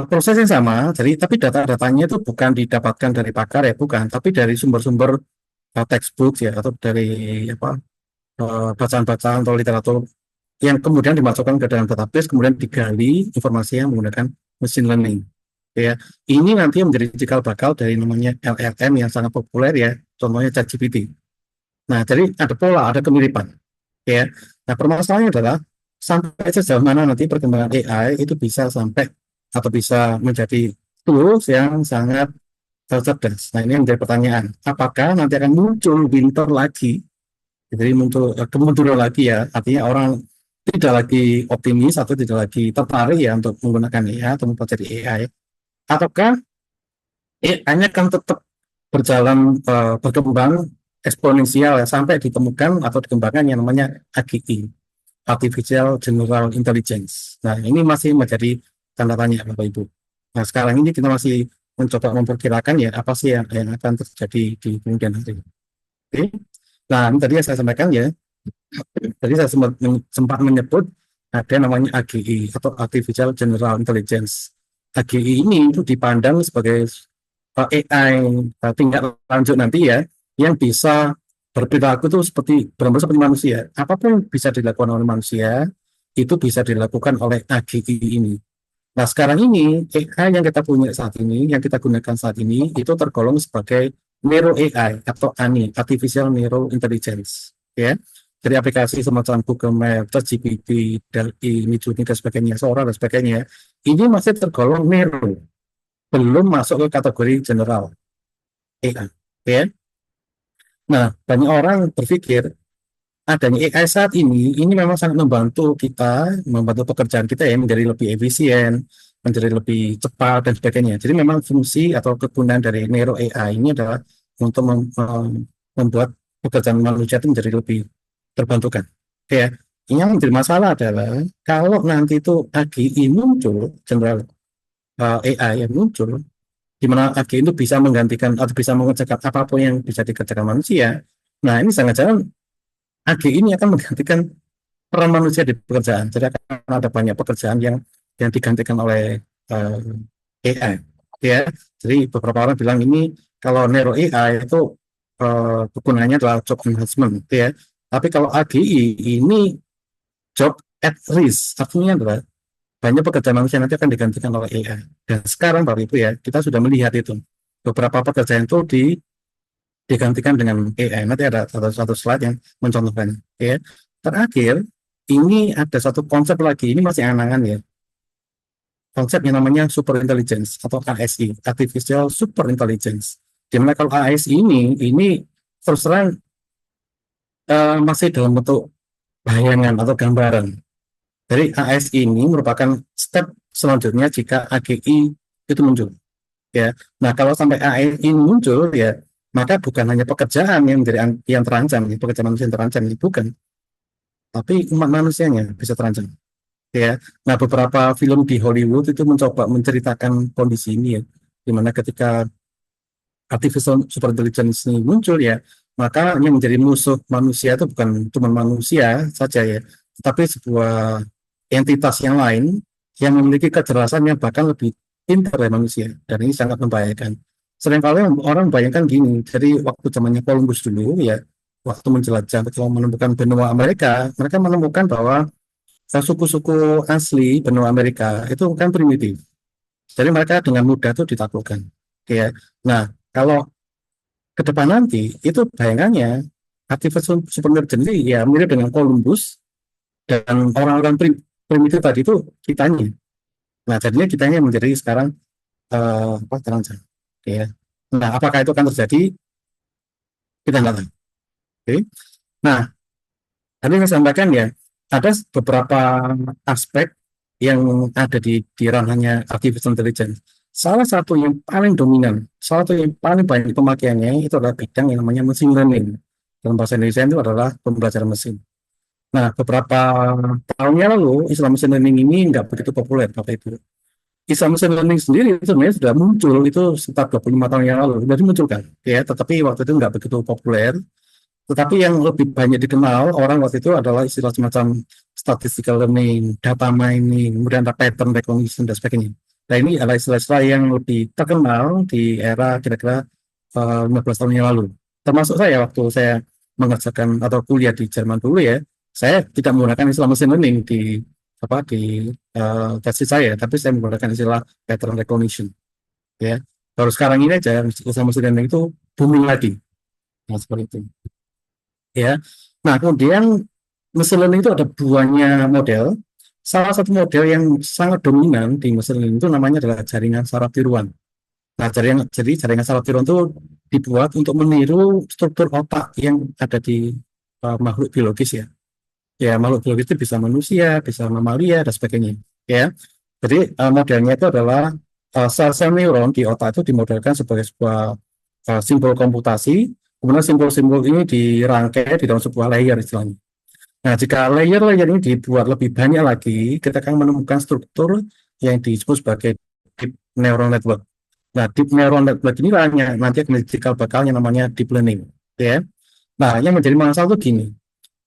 proses yang sama, jadi tapi data-datanya itu bukan didapatkan dari pakar ya, bukan, tapi dari sumber-sumber textbook ya, atau dari apa bacaan-bacaan atau literatur yang kemudian dimasukkan ke dalam database, kemudian digali informasinya menggunakan machine learning. Ya, ini nanti yang menjadi cikal bakal dari namanya LLM yang sangat populer ya, contohnya ChatGPT. Nah, jadi ada pola, ada kemiripan. Ya, nah permasalahannya adalah sampai sejauh mana nanti perkembangan AI itu bisa sampai atau bisa menjadi tools yang sangat cerdas. Nah, ini yang menjadi pertanyaan. Apakah nanti akan muncul winter lagi? Jadi muncul kemunduran lagi ya, artinya orang tidak lagi optimis atau tidak lagi tertarik ya untuk menggunakan AI atau mempelajari AI, ataukah AI-nya akan tetap berjalan berkembang eksponensial ya, sampai ditemukan atau dikembangkan yang namanya AGI, Artificial General Intelligence. Nah, ini masih menjadi tanda tanya Bapak Ibu. Nah, sekarang ini kita masih mencoba memperkirakan ya apa sih yang akan terjadi di kemudian hari. Oke. Nah, ini tadi yang saya sampaikan ya. Tadi saya sempat menyebut ada namanya AGI atau Artificial General Intelligence. AGI ini itu dipandang sebagai AI tingkat lanjut nanti ya, yang bisa berperilaku itu benar-benar seperti manusia. Apapun yang bisa dilakukan oleh manusia, itu bisa dilakukan oleh AGI ini. Nah, sekarang ini AI yang kita punya saat ini, yang kita gunakan saat ini, itu tergolong sebagai Neuro AI atau ANI, Artificial Neural Intelligence. Ya, dari aplikasi semacam Google Maps, ChatGPT, DALL-E, Midjourney dan sebagainya, Sora dan sebagainya, ini masih tergolong Neuro, belum masuk ke kategori general AI. Ya. Nah, banyak orang berpikir adanya AI saat ini memang sangat membantu kita, membantu pekerjaan kita ya menjadi lebih efisien, menjadi lebih cepat dan sebagainya. Jadi memang fungsi atau kegunaan dari Neuro AI ini adalah untuk membuat pekerjaan manusia itu menjadi lebih terbantukan. Ya, yang menjadi masalah adalah kalau nanti itu AGI muncul, general AI yang muncul, di mana AGI itu bisa menggantikan atau bisa mengerjakan apapun yang bisa dikerjakan manusia. Nah, ini sangat-sangat AGI ini akan menggantikan peran manusia di pekerjaan. Jadi akan ada banyak pekerjaan yang digantikan oleh AI. Ya, jadi beberapa orang bilang ini kalau Neuro AI itu kegunaannya adalah job enhancement, ya. Tapi kalau AGI ini job at risk, artinya adalah banyak pekerjaan manusia nanti akan digantikan oleh AI. Dan sekarang Bapak Ibu ya, kita sudah melihat itu beberapa pekerjaan itu digantikan dengan AI. Nanti ada satu slide yang mencontohkan. Ya. Terakhir, ini ada satu konsep lagi, ini masih angan-angan ya, konsep yang namanya super intelligence atau ASI, artificial super intelligence. Dimana kalau ASI ini terus terang masih dalam bentuk bayangan atau gambaran. Jadi ASI ini merupakan step selanjutnya jika AGI itu muncul. Ya, nah kalau sampai ASI ini muncul ya, maka bukan hanya pekerjaan yang terancam, pekerjaan manusia yang terancam, bukan, tapi umat manusianya bisa terancam. Ya, nah beberapa film di Hollywood itu mencoba menceritakan kondisi ini ya, dimana ketika artificial super intelligence ini muncul ya, maka yang menjadi musuh manusia itu bukan cuma manusia saja ya, tapi sebuah entitas yang lain yang memiliki kecerdasan yang bahkan lebih pintar dari manusia, dan ini sangat membahayakan. Seringkali orang membayangkan gini, jadi waktu zamannya Columbus dulu ya, waktu menjelajah, ketika menemukan benua Amerika, mereka menemukan bahwa suku-suku asli benua Amerika itu kan primitif. Jadi mereka dengan mudah itu ditaklukkan. Ya. Nah, kalau ke depan nanti itu bayangannya artificial super intelligence ya mirip dengan Columbus dan orang-orang primitif tadi itu kitanya. Nah, jadinya kitanya menjadi sekarang terancam. Ya. Nah, apakah itu akan terjadi? Kita nggak tahu. Oke. Nah, tadi saya sampaikan ya, ada beberapa aspek yang ada di ranahnya artificial intelligence. Salah satu yang paling dominan, salah satu yang paling banyak pemakaiannya itu adalah bidang yang namanya machine learning. Dalam bahasa Indonesia itu adalah pembelajaran mesin. Nah, beberapa tahun yang lalu, istilah machine learning ini nggak begitu populer, Bapak Ibu. Istilah machine learning sendiri itu sebenarnya sudah muncul itu sekitar 25 tahun yang lalu, sudah dimunculkan, ya, tetapi waktu itu nggak begitu populer. Tetapi yang lebih banyak dikenal orang waktu itu adalah istilah semacam statistical learning, data mining, kemudian ada pattern recognition, dan sebagainya. Nah, ini adalah istilah-istilah yang lebih terkenal di era kira-kira 15 tahun yang lalu. Termasuk saya waktu saya mengerjakan atau kuliah di Jerman dulu ya, saya tidak menggunakan istilah machine learning di tesis saya, tapi saya menggunakan istilah pattern recognition. Ya, baru sekarang ini aja istilah machine learning itu booming lagi. Nah, seperti itu. Ya, nah kemudian machine learning itu ada banyak model. Salah satu model yang sangat dominan di machine learning itu namanya adalah jaringan saraf tiruan. Nah, jaringan saraf tiruan itu dibuat untuk meniru struktur otak yang ada di makhluk biologis ya. Ya, makhluk biologis itu bisa manusia, bisa mamalia, dan sebagainya. Ya, jadi modelnya itu adalah sel-sel neuron di otak itu dimodelkan sebagai sebuah simbol komputasi. Kemudian simbol-simbol ini dirangkai di dalam sebuah layer istilahnya. Nah, jika layer-layer ini dibuat lebih banyak lagi, kita akan menemukan struktur yang disebut sebagai deep neural network. Nah, deep neural network ini nanti akan cikal bakal yang namanya deep learning. Ya. Nah, yang menjadi masalah itu gini.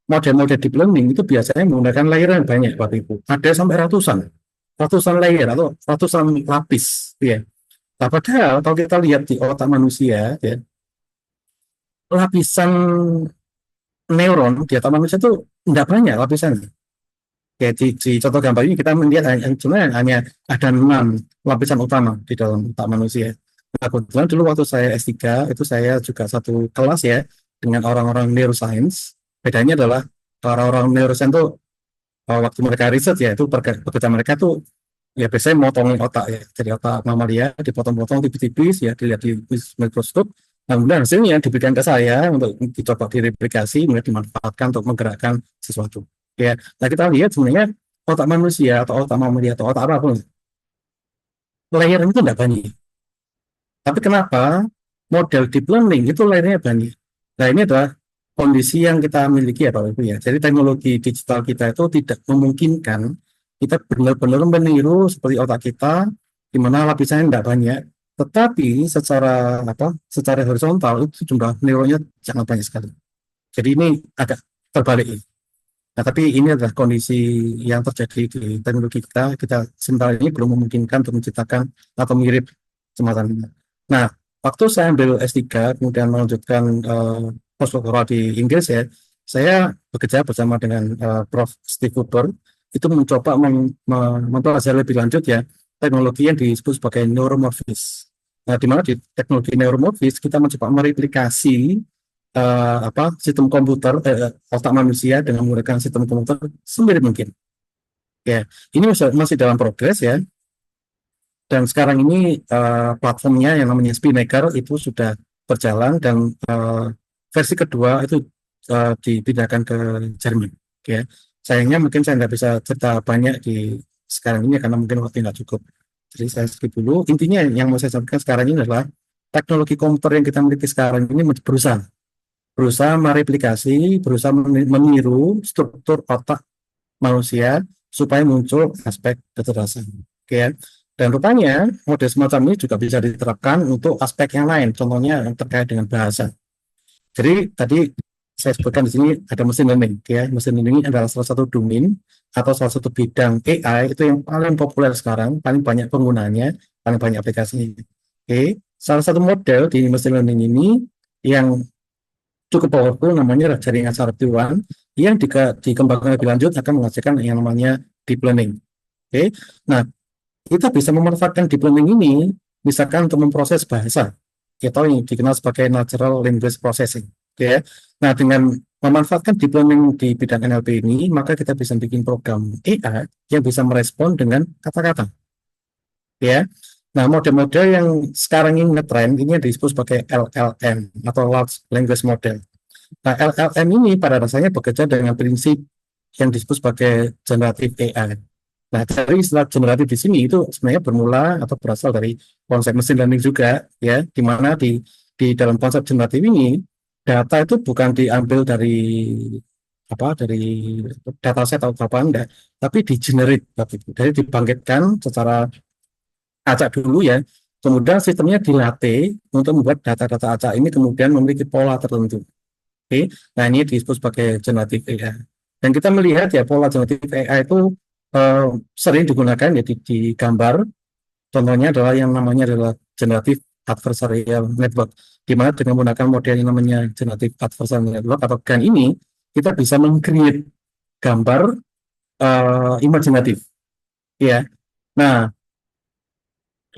Model-model deep learning itu biasanya menggunakan layer yang banyak, Bapak Ibu. Ada sampai ratusan layer atau ratusan lapis. Ya. Nah, padahal kalau kita lihat di otak manusia, ya, lapisan neuron di otak manusia itu tidak banyak lapisannya. Ya, di contoh gambar ini kita melihat hanya ada 6 lapisan utama di dalam otak manusia. Nah, kebetulan dulu waktu saya S3 itu saya juga satu kelas ya dengan orang-orang neuroscience. Bedanya adalah orang-orang neuroscience itu waktu mereka riset ya itu pekerjaan mereka tuh ya biasanya motongin otak ya. Jadi otak mamalia dipotong-potong tipis-tipis ya, dilihat di mikroskop. Nah, kemudian hasilnya diberikan ke saya untuk dicoba direplikasi, kemudian dimanfaatkan untuk menggerakkan sesuatu. Ya, nah kita lihat sebenarnya otak manusia atau otak mamalia atau otak apapun, layer itu tidak banyak. Tapi kenapa model deep learning itu layernya banyak? Nah, ini adalah kondisi yang kita miliki ya Pak Ibu ya. Jadi teknologi digital kita itu tidak memungkinkan kita benar-benar meniru seperti otak kita, di mana lapisannya tidak banyak. Tetapi secara horizontal itu jumlah neuronnya sangat banyak sekali. Jadi ini agak terbalik. Nah, tapi ini adalah kondisi yang terjadi di teknologi kita. Kita sementara ini belum memungkinkan untuk menciptakan atau mirip semacam ini. Nah, waktu saya ambil S3 kemudian melanjutkan postdoktoral di Inggris ya, saya bekerja bersama dengan Prof. Steve Cooper itu mencoba mempelajari lebih lanjut ya teknologi yang disebut sebagai neuromorphism. Nah, di mana di teknologi neuromorphism kita mencoba mereplikasi sistem komputer, otak manusia dengan menggunakan sistem komputer semirip mungkin. Ya, ini masih dalam progres ya. Dan sekarang ini platformnya yang namanya SpeedMaker itu sudah berjalan dan versi kedua itu dipindahkan ke Jerman. Ya, sayangnya mungkin saya nggak bisa cerita banyak di sekarang ini karena mungkin waktu nggak cukup. Jadi saya skip dulu. Intinya yang mau saya sampaikan sekarang ini adalah teknologi komputer yang kita miliki sekarang ini berusaha mereplikasi, berusaha meniru struktur otak manusia supaya muncul aspek kecerdasan. Oke ya. Dan rupanya model semacam ini juga bisa diterapkan untuk aspek yang lain, contohnya yang terkait dengan bahasa. Jadi tadi saya sebutkan di sini ada mesin learning, ya. Mesin learning adalah salah satu domain atau salah satu bidang AI itu yang paling populer sekarang, paling banyak penggunanya, paling banyak aplikasinya. Oke, salah satu model di mesin learning ini yang cukup powerful namanya jaringan SR-T1 yang dikembangkan lebih lanjut akan menghasilkan yang namanya deep learning. Oke, nah kita bisa memanfaatkan deep learning ini misalkan untuk memproses bahasa atau yang dikenal sebagai natural language processing. Ya. Nah, dengan memanfaatkan deep learning di bidang NLP ini, maka kita bisa bikin program AI yang bisa merespon dengan kata-kata. Ya. Nah, model-model yang sekarang ini ngetrend ini disebut sebagai LLM atau Large Language Model. Nah, LLM ini pada dasarnya bekerja dengan prinsip yang disebut sebagai generative AI. Nah, dari istilah generatif di sini itu sebenarnya bermula atau berasal dari konsep machine learning juga, ya, di mana di dalam konsep generatif ini data itu bukan diambil dari dataset atau apa enggak, tapi di generate, jadi dibangkitkan secara acak dulu ya, kemudian sistemnya dilatih untuk membuat data-data acak ini kemudian memiliki pola tertentu. Oke, nah ini disebut sebagai generative AI. Dan kita melihat ya pola generative AI itu sering digunakan ya di gambar. Contohnya adalah yang namanya adalah generative adversarial network, di mana dengan menggunakan model yang namanya generative adversarial network atau GAN ini kita bisa meng-create gambar imajinatif. Ya, nah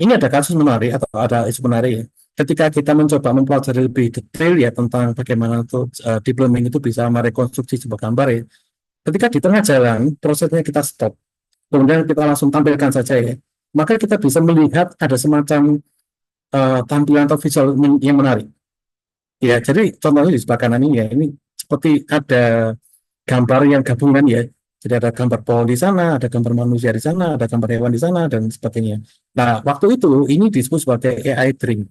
ini ada kasus menarik atau ada isu menarik ya. Ketika kita mencoba mempelajari lebih detail ya tentang bagaimana tuh deep learning itu bisa merekonstruksi sebuah gambar ya. Ketika di tengah jalan prosesnya kita stop, kemudian kita langsung tampilkan saja ya, maka kita bisa melihat ada semacam tampilan atau visual yang menarik. Ya, jadi contohnya di sebelah kanan ini ya, ini seperti ada gambar yang gabungan ya. Jadi ada gambar pohon di sana, ada gambar manusia di sana, ada gambar hewan di sana dan sebagainya. Nah, waktu itu ini disebut sebagai AI dream.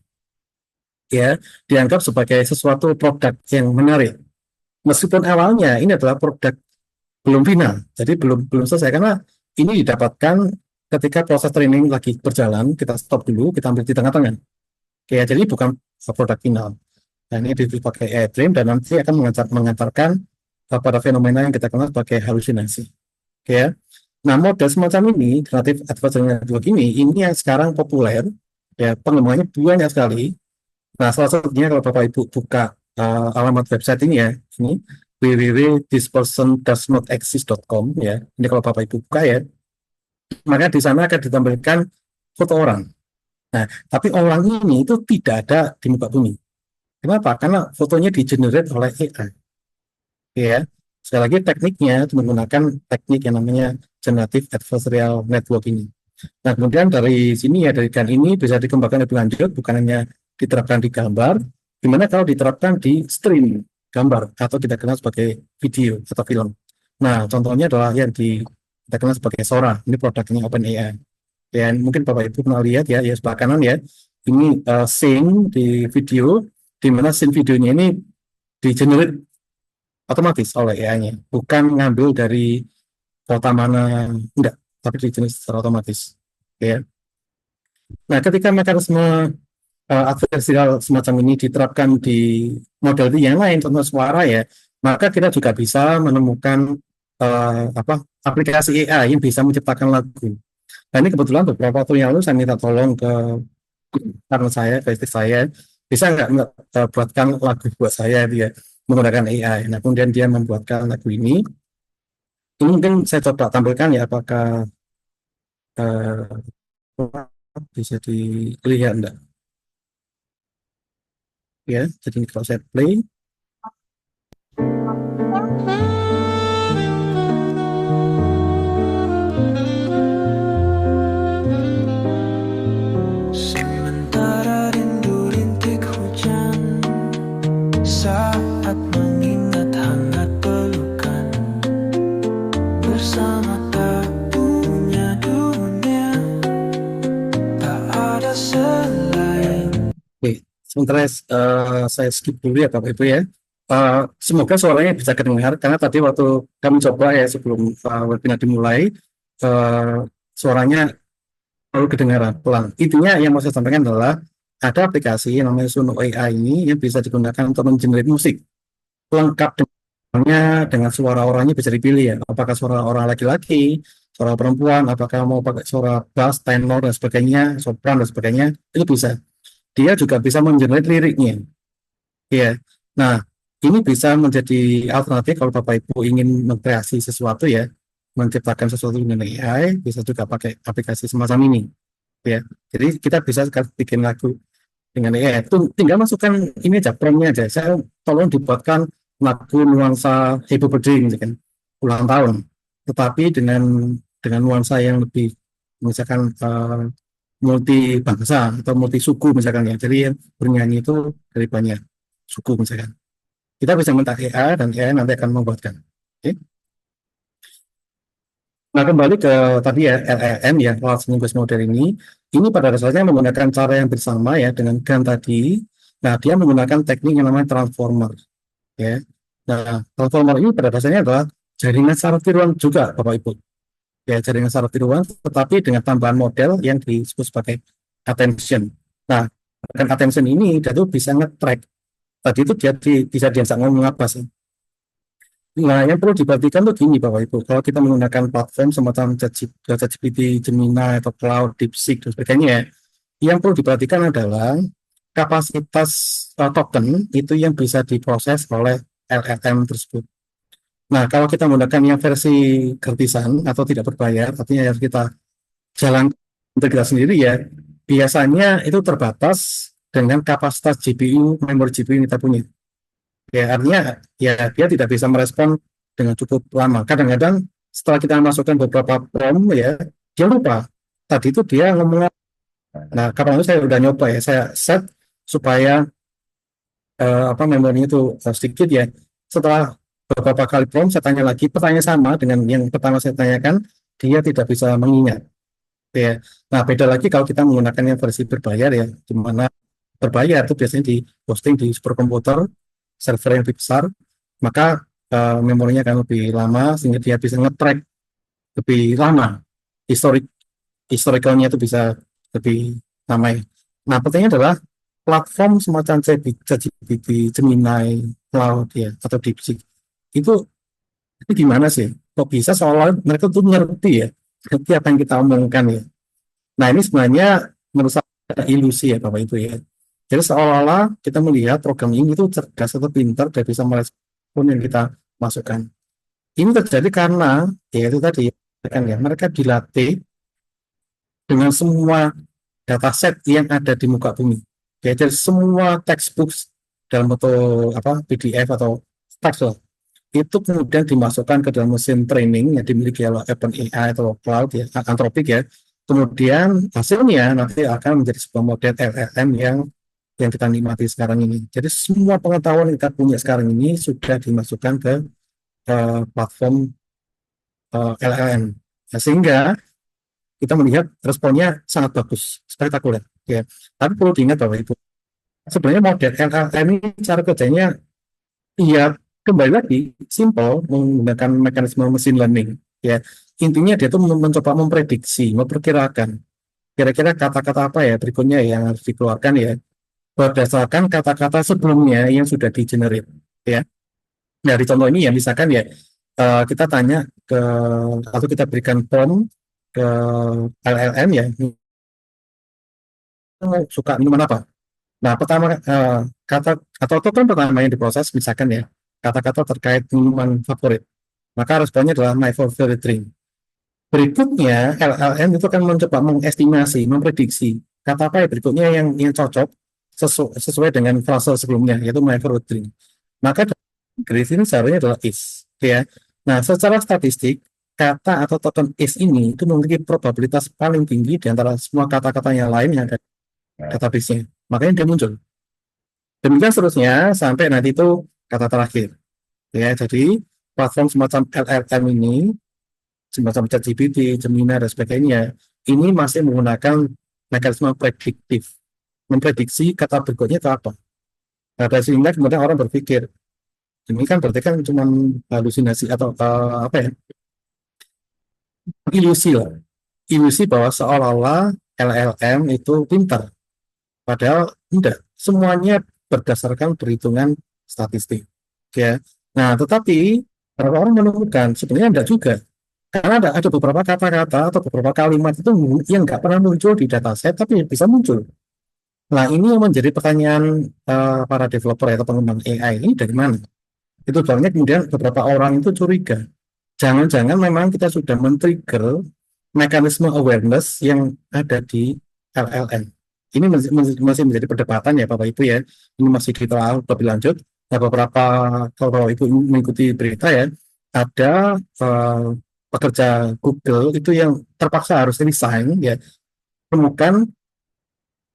Ya, dianggap sebagai sesuatu produk yang menarik. Meskipun awalnya ini adalah produk belum final, jadi belum selesai karena ini didapatkan ketika proses training lagi berjalan, kita stop dulu, kita ambil di tengah-tengah. Ya, jadi bukan produk final. Nah, ini dipakai AirDream dan nanti akan mengantarkan pada fenomena yang kita kenal sebagai halusinasi. Oke ya. Nah, model semacam ini, generative adversarial network ini yang sekarang populer, ya pengembangannya banyak sekali. Nah, salah satunya kalau Bapak Ibu buka alamat website ini ya, ini www.thispersondoesnotexist.com ya. Ini kalau Bapak Ibu buka ya, maka di sana akan ditampilkan foto orang. Nah, tapi orang ini itu tidak ada di muka bumi. Kenapa? Karena fotonya di-generate oleh AI. Ya, sekali lagi tekniknya itu menggunakan teknik yang namanya generative adversarial network ini. Nah, kemudian dari sini ya, dari GAN ini bisa dikembangkan lebih lanjut, bukan hanya diterapkan di gambar, gimana kalau diterapkan di stream gambar atau kita kenal sebagai video atau film. Nah, contohnya adalah yang kita kenal sebagai Sora, ini produknya OpenAI. Dan mungkin Bapak Ibu pernah lihat ya, sebelah kanan ya, ini scene di video, di mana scene videonya ini di-generate otomatis oleh AI-nya, bukan ngambil dari kota mana, enggak, tapi di-generate secara otomatis. Ya. Nah, ketika mekanisme adversarial semacam ini diterapkan di model yang lain, contoh suara ya, maka kita juga bisa menemukan aplikasi AI yang bisa menciptakan lagu. Nah, ini kebetulan beberapa waktu yang lalu saya minta tolong ke partner saya, ke istri saya, bisa nggak buatkan lagu buat saya dia menggunakan AI. Nah, kemudian dia membuatkan lagu ini. Ini mungkin saya coba tampilkan ya, apakah bisa dilihat enggak? Ya, jadi kalau saya play, sementara saya skip dulu ya Bapak Ibu ya. Semoga suaranya bisa kedengar karena tadi waktu kami coba ya sebelum webinar dimulai, suaranya lalu kedengaran pelan. Intinya yang mau saya sampaikan adalah ada aplikasi yang namanya Suno AI ini yang bisa digunakan untuk mengenerate musik lengkap dengan suara orangnya bisa dipilih ya, apakah suara orang laki-laki, suara perempuan, apakah mau pakai suara bass, tenor dan sebagainya, sopran dan sebagainya, itu bisa. Dia juga bisa mengenerate liriknya. Ya. Nah, ini bisa menjadi alternatif kalau Bapak Ibu ingin mengkreasi sesuatu ya, menciptakan sesuatu dengan AI, bisa juga pakai aplikasi semacam ini. Ya. Jadi kita bisa bikin lagu dengan AI. Itu tinggal masukkan ini aja, promptnya aja. Saya tolong dibuatkan lagu nuansa Happy Birthday gitu kan, ulang tahun. Tetapi dengan nuansa yang lebih misalkan multi bangsa atau multi suku misalkan ya. Jadi yang bernyanyi itu dari banyak suku misalkan. Kita bisa minta AI dan AI nanti akan membuatkan. Oke. Nah, kembali ke tadi ya LLM ya, Large Language Model ini pada dasarnya menggunakan cara yang bersama ya dengan GAN tadi. Nah, dia menggunakan teknik yang namanya transformer ya. Nah, transformer ini pada dasarnya adalah jaringan saraf tiruan juga Bapak Ibu. Ya, jaringan saraf tiruan tetapi dengan tambahan model yang disebut sebagai attention. Nah, dengan attention ini dia tuh bisa nge-track. Tadi itu dia bisa diajak ngomong apa sih? Nah, yang perlu diperhatikan tuh gini Bapak Ibu, kalau kita menggunakan platform semacam ChatGPT, Gemini, atau Cloud, DeepSeek, dan sebagainya, yang perlu diperhatikan adalah kapasitas token itu yang bisa diproses oleh LLM tersebut. Nah, kalau kita menggunakan yang versi gratisan atau tidak berbayar, artinya harus kita jalan integrasi sendiri ya, biasanya itu terbatas dengan kapasitas GPU, memori GPU yang kita punya. Ya, artinya ya dia tidak bisa merespon dengan cukup lama. Kadang-kadang setelah kita masukkan beberapa prompt ya, dia lupa. Tadi itu dia ngomong. Nah, kapan itu saya udah nyoba ya, saya set supaya memorinya itu sedikit ya. Setelah beberapa kali prompt, saya tanya lagi, pertanyaan sama dengan yang pertama saya tanyakan, dia tidak bisa mengingat. Ya. Nah, beda lagi kalau kita menggunakan yang versi berbayar ya, di mana berbayar itu biasanya di hosting di superkomputer server yang lebih besar, maka memorinya akan lebih lama sehingga dia bisa nge-track lebih lama, historicalnya itu bisa lebih lama. Nah, pertanyaannya adalah platform semacam ChatGPT, Gemini, Cloud ya atau DeepSeek itu gimana sih? Kok bisa seolah mereka tuh ngerti ya ngerti apa yang kita omongkan ya. Nah, ini sebenarnya menurut saya ilusi ya Bapak Ibu ya. Jadi seolah-olah kita melihat program ini itu cerdas atau pintar dan bisa merespon yang kita masukkan. Ini terjadi karena ya itu tadi kan ya mereka dilatih dengan semua dataset yang ada di muka bumi. Ya, jadi semua textbooks dalam bentuk PDF atau teks lah, itu kemudian dimasukkan ke dalam mesin training yang dimiliki oleh OpenAI atau Cloud ya, Anthropic ya. Kemudian hasilnya nanti akan menjadi sebuah model LLM yang kita nikmati sekarang ini. Jadi semua pengetahuan yang kita punya sekarang ini sudah dimasukkan ke platform LLM. Nah, sehingga kita melihat responnya sangat bagus, spektakuler. Ya. Tapi perlu diingat Bapak Ibu, sebenarnya model LLM ini cara kerjanya ya kembali lagi simple menggunakan mekanisme machine learning. Ya, intinya dia tuh mencoba memprediksi, memperkirakan kira-kira kata-kata apa ya berikutnya yang harus dikeluarkan ya berdasarkan kata-kata sebelumnya yang sudah di-generate ya. Nah, di contoh ini ya misalkan ya kita tanya ke atau kita berikan prompt ke LLM ya, suka minuman apa? Nah, pertama kata atau token pertama yang diproses misalkan ya kata-kata terkait minuman favorit. Maka responnya adalah my favorite drink. Berikutnya LLM itu akan mencoba mengestimasi, memprediksi kata apa ya berikutnya yang cocok sesuai dengan frase sebelumnya yaitu my favorite drink. Maka grid ini seharusnya adalah is ya. Nah, secara statistik kata atau token is ini itu memiliki probabilitas paling tinggi di antara semua kata-kata yang lain yang ada di database-nya. Makanya dia muncul. Demikian seterusnya sampai nanti itu kata terakhir. Ya, jadi platform semacam LLM ini semacam ChatGPT, Gemini dan sebagainya ini masih menggunakan mekanisme prediktif. memprediksi kata berikutnya itu apa. Nah, dari sehingga kemudian orang berpikir, ini kan berarti kan cuma halusinasi atau apa ya, ilusi lah. Ilusi bahwa seolah-olah LLM itu pintar. Padahal enggak. Semuanya berdasarkan perhitungan statistik. Ya. Nah, tetapi beberapa orang menemukan sebenarnya enggak juga. Karena ada beberapa kata-kata atau beberapa kalimat itu yang nggak pernah muncul di dataset, tapi bisa muncul. Nah, ini yang menjadi pertanyaan para developer atau pengembang AI ini dari mana? Itu soalnya kemudian beberapa orang itu curiga. Jangan-jangan memang kita sudah men-trigger mekanisme awareness yang ada di LLM. Ini masih menjadi perdebatan ya Bapak Ibu ya. Ini masih kita lebih lanjut. Nah, beberapa kalau Bapak Ibu mengikuti berita ya, ada pekerja Google itu yang terpaksa harus resign ya, temukan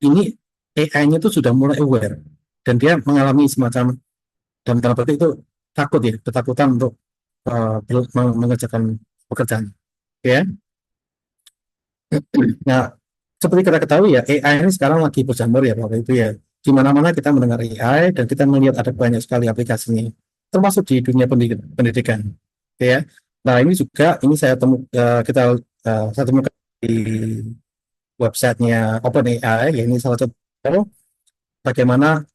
ini AI-nya itu sudah mulai aware dan dia mengalami semacam dalam tanda petik itu takut ya, ketakutan untuk mengerjakan pekerjaan ya. Nah, seperti kita ketahui ya, AI ini sekarang lagi berjamur ya Bapak Ibu ya. Di mana-mana kita mendengar AI dan kita melihat ada banyak sekali aplikasinya, termasuk di dunia pendidikan ya. Nah, ini juga ini saya saya temukan di websitenya OpenAI, ya ini salah satu bagaimana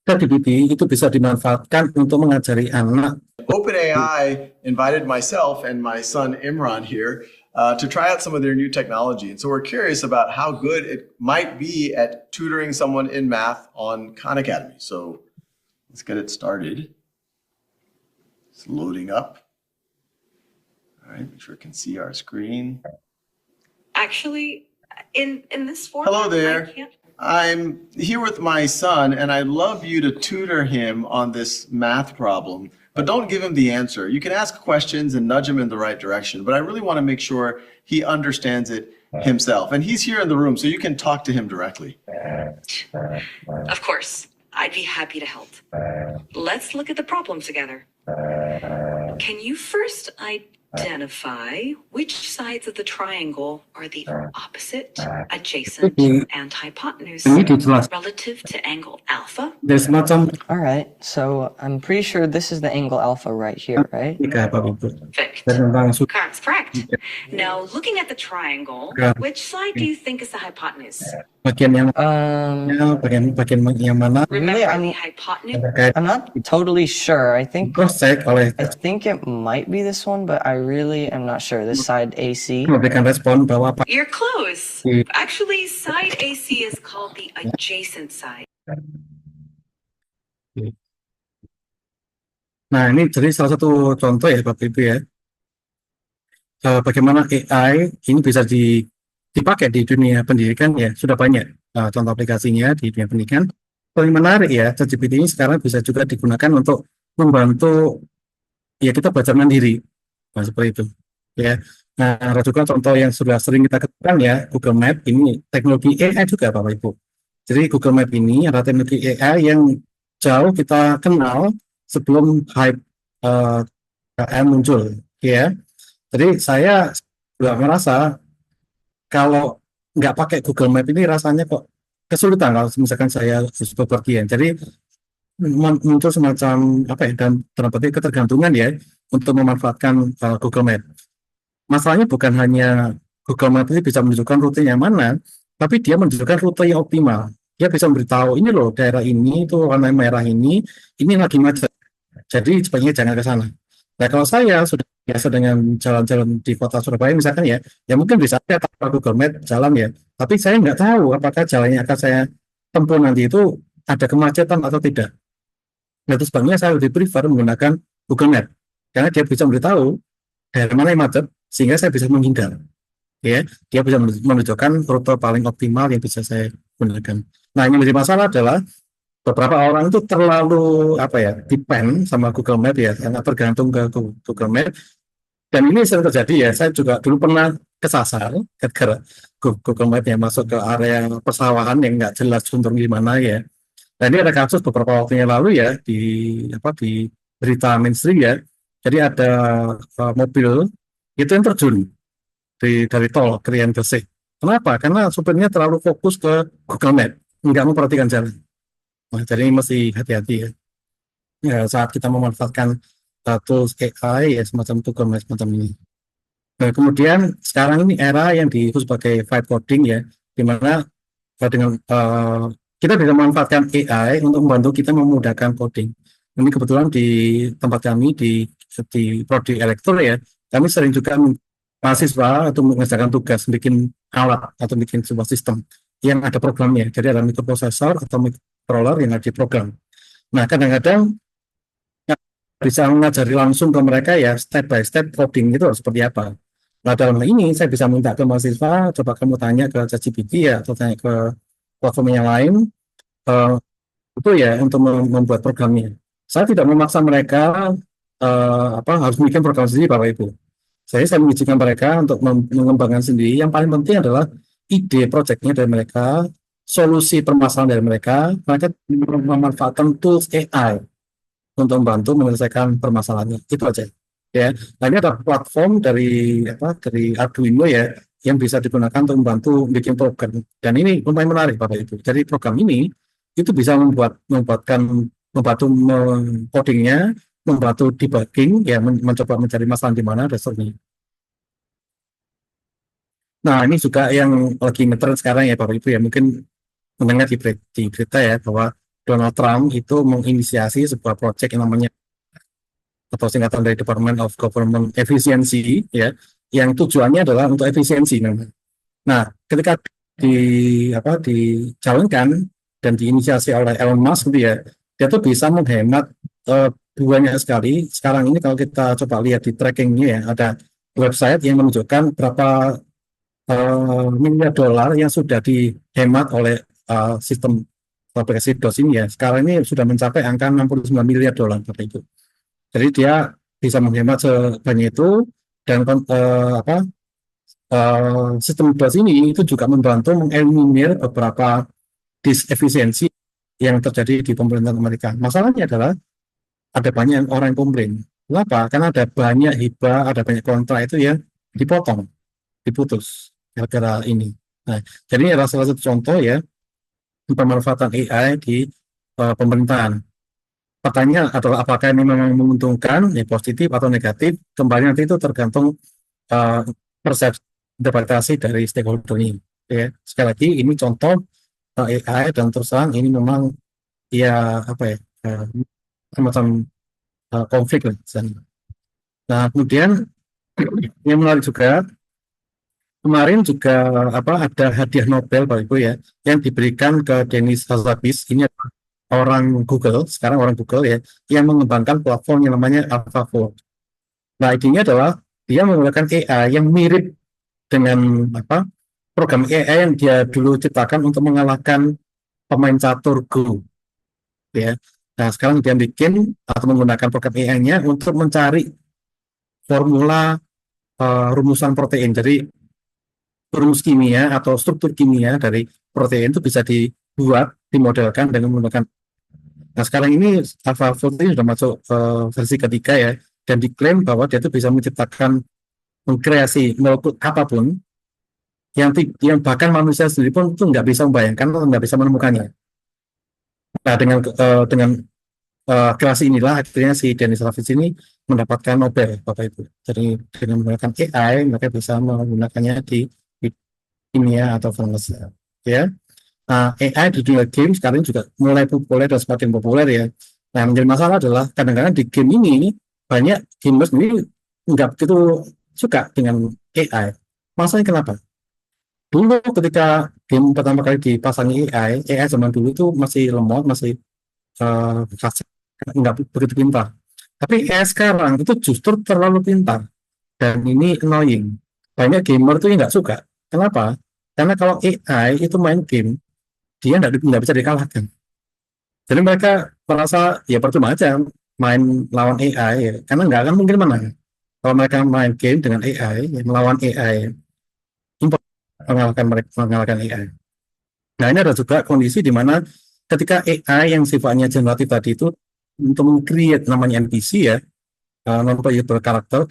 ChatGPT itu bisa dimanfaatkan untuk mengajari anak. OpenAI invited myself and my son Imran here to try out some of their new technology. And so we're curious about how good it might be at tutoring someone in math on Khan Academy. So let's get it started. It's loading up. All right, make sure it can see our screen. Actually, in this format, Hello there. I can't. I'm here with my son, and I'd love you to tutor him on this math problem, but don't give him the answer. You can ask questions and nudge him in the right direction, but I really want to make sure he understands it himself. And he's here in the room, so you can talk to him directly. Of course, I'd be happy to help. Let's look at the problem together. Can you first identify which sides of the triangle are the opposite, adjacent, and hypotenuse Ini dijelaskan. relative to angle alpha? Dari semacam All right, so I'm pretty sure this is the angle alpha right here, right? tiga Bapak Ibu. Perfect. Dan tentang That's correct. Now, looking at the triangle, Yeah. which side do you think is the hypotenuse? bagian yang bagian yang mana Really, Remember, the hypotenuse terkait I'm not totally sure. I think cross check oleh it might be this one, but I really am not sure. This side AC. memberikan respon bahwa You're close. Hmm. Actually, side AC is called the adjacent side. Nah, ini jadi salah satu contoh ya Bapak Ibu ya. Bagaimana AI ini bisa dipakai di dunia pendidikan ya, sudah banyak contoh aplikasinya di dunia pendidikan. Paling menarik ya, ChatGPT ini sekarang bisa juga digunakan untuk membantu ya kita belajar mandiri. Nah, seperti itu ya. Nah, ada juga contoh yang sudah sering kita katakan ya, Google Map ini teknologi AI juga Bapak Ibu. Jadi Google Map ini adalah teknologi AI yang jauh kita kenal sebelum hype AI muncul ya. Jadi saya juga merasa kalau nggak pakai Google Map ini rasanya kok kesulitan kalau misalkan saya harus bepergian. Jadi muncul semacam apa ya, dan dalam petik ketergantungan ya untuk memanfaatkan Google Map. Masalahnya bukan hanya Google Map ini bisa menunjukkan rute yang mana, tapi dia menunjukkan rute yang optimal. Dia bisa memberitahu ini loh daerah ini itu warna merah ini lagi macet. Jadi sebaiknya jangan ke sana. Nah, kalau saya sudah biasa dengan jalan-jalan di kota Surabaya misalkan ya mungkin bisa saya tanpa Google Map jalan ya, tapi saya nggak tahu apakah jalan yang akan saya tempuh nanti itu ada kemacetan atau tidak. Nah, itu sebabnya saya lebih prefer menggunakan Google Map, karena dia bisa memberitahu daerah mana yang macet, sehingga saya bisa menghindar. Ya, dia bisa menunjukkan rute paling optimal yang bisa saya gunakan. Nah, yang menjadi masalah adalah beberapa orang itu terlalu depend sama Google Map ya, sangat tergantung ke Google Map. Dan ini sering terjadi ya, saya juga dulu pernah kesasar ketika Google Map yang masuk ke area persawahan yang nggak jelas contoh di mana ya. Dan ini ada kasus beberapa waktu yang lalu ya di berita mainstream ya. Jadi ada mobil itu yang terjun dari tol Krian Gresik Kenapa? Karena supirnya terlalu fokus ke Google Map, nggak memperhatikan jalan. Nah, jadi mesti hati-hati ya. Ya, saat kita memanfaatkan tools AI ya semacam Google Map semacam ini. Nah, kemudian sekarang ini era yang disebut sebagai vibe coding ya, di mana dengan kita bisa memanfaatkan AI untuk membantu kita memudahkan coding. Ini kebetulan di tempat kami di Prodi Elektro ya, kami sering juga mahasiswa untuk mengerjakan tugas bikin alat atau bikin sebuah sistem yang ada programnya. Jadi ada mikroprosesor atau microcontroller yang ada di program. Nah, kadang-kadang bisa mengajari langsung ke mereka ya step by step coding itu seperti apa. Nah, dalam hal ini saya bisa minta ke mahasiswa, coba kamu tanya ke ChatGPT ya atau tanya ke platform yang lain itu ya untuk membuat programnya. Saya tidak memaksa mereka harus bikin program sendiri Bapak Ibu. Saya mengizinkan mereka untuk mengembangkan sendiri. Yang paling penting adalah ide proyeknya dari mereka, solusi permasalahan dari mereka memanfaatkan tools AI untuk membantu menyelesaikan permasalahannya. Itu aja. Ya. Nah, ini ada platform dari Arduino ya yang bisa digunakan untuk membantu bikin program. Dan ini lumayan menarik Bapak Ibu. Jadi program ini itu bisa membantu codingnya, membantu debugging, ya mencoba mencari masalah di mana dasarnya. Nah, ini juga yang lagi ngetren sekarang ya Bapak Ibu ya, mungkin mendengar di berita ya bahwa Donald Trump itu menginisiasi sebuah proyek yang namanya atau singkatan dari Department of Government Efficiency ya, yang tujuannya adalah untuk efisiensi. Nah, ketika dijalankan dan diinisiasi oleh Elon Musk gitu ya, dia tuh bisa menghemat banyak sekali. Sekarang ini kalau kita coba lihat di trackingnya ya, ada website yang menunjukkan berapa miliar dolar yang sudah dihemat oleh sistem aplikasi DOS ini ya. Sekarang ini sudah mencapai angka 69 miliar dolar Bapak Ibu. Jadi dia bisa menghemat sebanyak itu dan sistem DOS ini itu juga membantu mengeliminir beberapa disefisiensi yang terjadi di pemerintahan Amerika. Masalahnya adalah ada banyak orang yang komplain. Kenapa? Karena ada banyak hibah, ada banyak kontrak itu ya dipotong, diputus gara-gara ini. Nah, jadi ini adalah salah satu contoh ya pemanfaatan AI di pemerintahan. Pertanyaan adalah apakah ini memang menguntungkan, ya positif atau negatif, kembali nanti itu tergantung persepsi interpretasi dari stakeholder ini. Ya, sekali lagi ini contoh AI dan terus terang ini memang ya semacam konflik lah. Nah, kemudian yang menarik juga kemarin juga ada hadiah Nobel Bapak Ibu ya yang diberikan ke Denis Hassabis. Ini orang Google, sekarang orang Google ya, yang mengembangkan platform yang namanya AlphaFold. Nah, idenya adalah dia menggunakan AI yang mirip dengan program AI yang dia dulu ciptakan untuk mengalahkan pemain catur Go. Ya. Nah, sekarang dia bikin atau menggunakan program AI-nya untuk mencari formula rumusan protein. Jadi rumus kimia atau struktur kimia dari protein itu bisa dibuat, dimodelkan dengan menggunakan. Nah, sekarang ini AlphaFold ini sudah masuk versi ketiga ya, dan diklaim bahwa dia itu bisa menciptakan, mengkreasi molekul apapun yang bahkan manusia sendiri pun itu nggak bisa membayangkan atau nggak bisa menemukannya. Nah, dengan kreasi inilah akhirnya si Denis Hassabis ini mendapatkan Nobel Bapak Ibu. Jadi dengan menggunakan AI mereka bisa menggunakannya di kimia atau farmasi. Ya. Nah, AI di dunia game sekarang juga mulai populer dan semakin populer ya. Nah, menjadi masalah adalah kadang-kadang di game ini banyak gamers ini nggak begitu suka dengan AI. Masalahnya kenapa? Dulu ketika game pertama kali dipasangi AI zaman dulu itu masih lemot, masih nggak begitu pintar. Tapi AI sekarang itu justru terlalu pintar dan ini annoying. Banyak gamer tuh yang nggak suka. Kenapa? Karena kalau AI itu main game, dia nggak bisa dikalahkan. Jadi mereka merasa ya percuma aja main lawan AI ya, karena nggak akan mungkin menang. Kalau mereka main game dengan AI, ya, melawan AI, mengalahkan AI. Nah, ini ada juga kondisi di mana ketika AI yang sifatnya generatif tadi itu untuk meng-create namanya NPC ya, non-playable karakter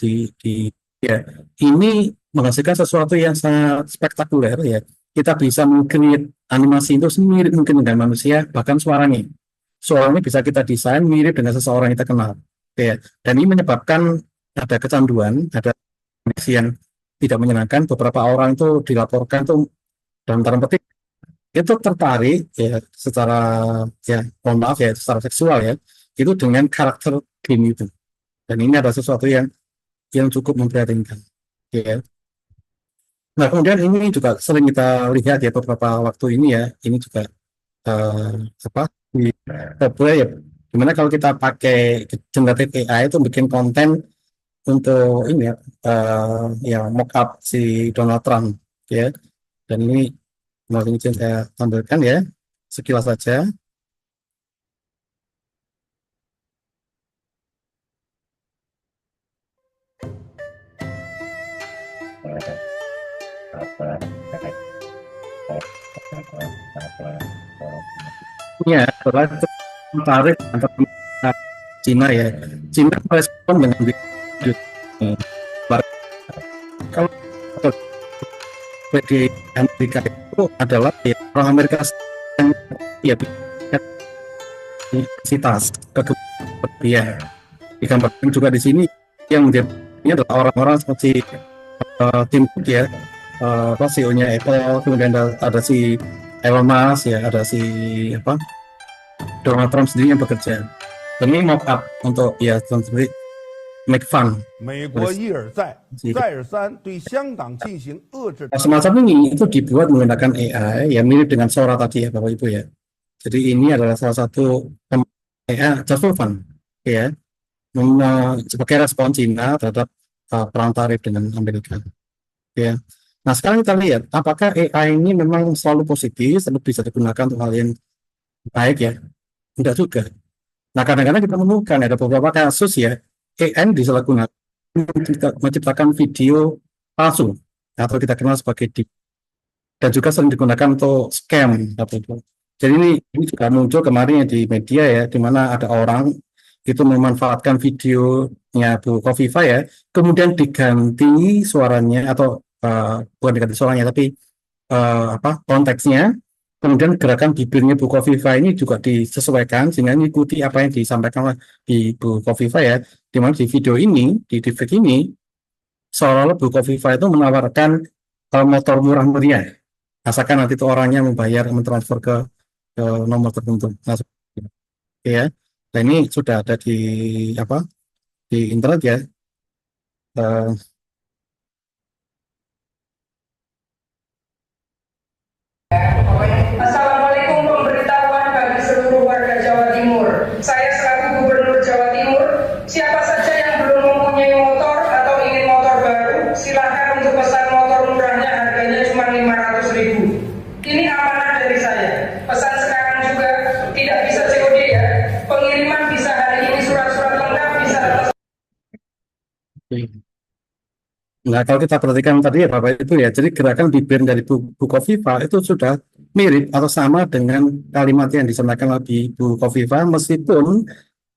ini menghasilkan sesuatu yang sangat spektakuler ya. Kita bisa meng-create animasi itu semirip mungkin dengan manusia, bahkan suaranya. Suaranya bisa kita desain mirip dengan seseorang yang kita kenal. Ya. Dan ini menyebabkan ada kecanduan, ada kondisi yang tidak menyenangkan. Beberapa orang itu dilaporkan tuh dalam tanda petik itu tertarik ya secara ya mohon maaf ya secara seksual ya itu dengan karakter game itu. Dan ini adalah sesuatu yang cukup memprihatinkan. Ya. Nah, kemudian ini juga sering kita lihat ya beberapa waktu ini ya, ini juga apa di ya, gimana kalau kita pakai generative AI itu bikin konten untuk ini ya, ya mock up si Donald Trump ya. Dan ini mohon izin saya tampilkan ya sekilas saja. Ya, tertarik antara Cina ya. Cina merespon dengan kalau di Amerika itu adalah ya, orang Amerika yang ya identitas kegebian digambarkan juga di sini yang menjadi ini adalah orang-orang seperti Tim Cook ya, CEO-nya Apple, kemudian ada si Elon Musk ya, ada si Donald Trump sendiri yang bekerja. Dan ini mock up untuk ya seperti make fun. Semacam ini itu dibuat menggunakan AI ya mirip dengan Sora tadi ya Bapak Ibu ya. Jadi ini adalah salah satu AI just for fun ya, sebagai respon Cina terhadap perang tarif dengan Amerika. Ya. Nah sekarang kita lihat apakah AI ini memang selalu positif, selalu bisa digunakan untuk hal yang baik ya? Tidak juga. Nah kadang-kadang kita menemukan ada beberapa kasus ya AI disalahgunakan menciptakan video palsu atau kita kenal sebagai deep, dan juga sering digunakan untuk scam atau itu. Jadi ini juga muncul kemarin di media ya, di mana ada orang itu memanfaatkan videonya Bu Kofifa ya, kemudian diganti suaranya atau bukan diganti suaranya tapi konteksnya, kemudian gerakan bibirnya Bu Kofifa ini juga disesuaikan sehingga mengikuti apa yang disampaikan oleh di Bu Kofifa ya, di mana di video ini, di deepfake ini seolah-olah Bu Kofifa itu menawarkan motor murah meriah, asalkan nanti itu orangnya membayar mentransfer ke nomor tertentu. Nah, ya. Nah ini sudah ada di internet ya. Assalamualaikum, pemberitahuan bagi seluruh warga Jawa Timur. Saya selaku Gubernur Jawa Timur, siapa saja yang belum mempunyai motor atau ingin motor baru, silakan untuk pesan motor murahnya, harganya cuma 500.000. Ini amanah dari saya. Pesan sekarang juga tidak bisa COD ya. Pengiriman bisa hari ini, surat-surat lengkap bisa atas. Nah, kalau kita perhatikan tadi ya Bapak Ibu ya, jadi gerakan bibir dari Bu Kofifa itu sudah mirip atau sama dengan kalimat yang disampaikan oleh Bu Kofifa, meskipun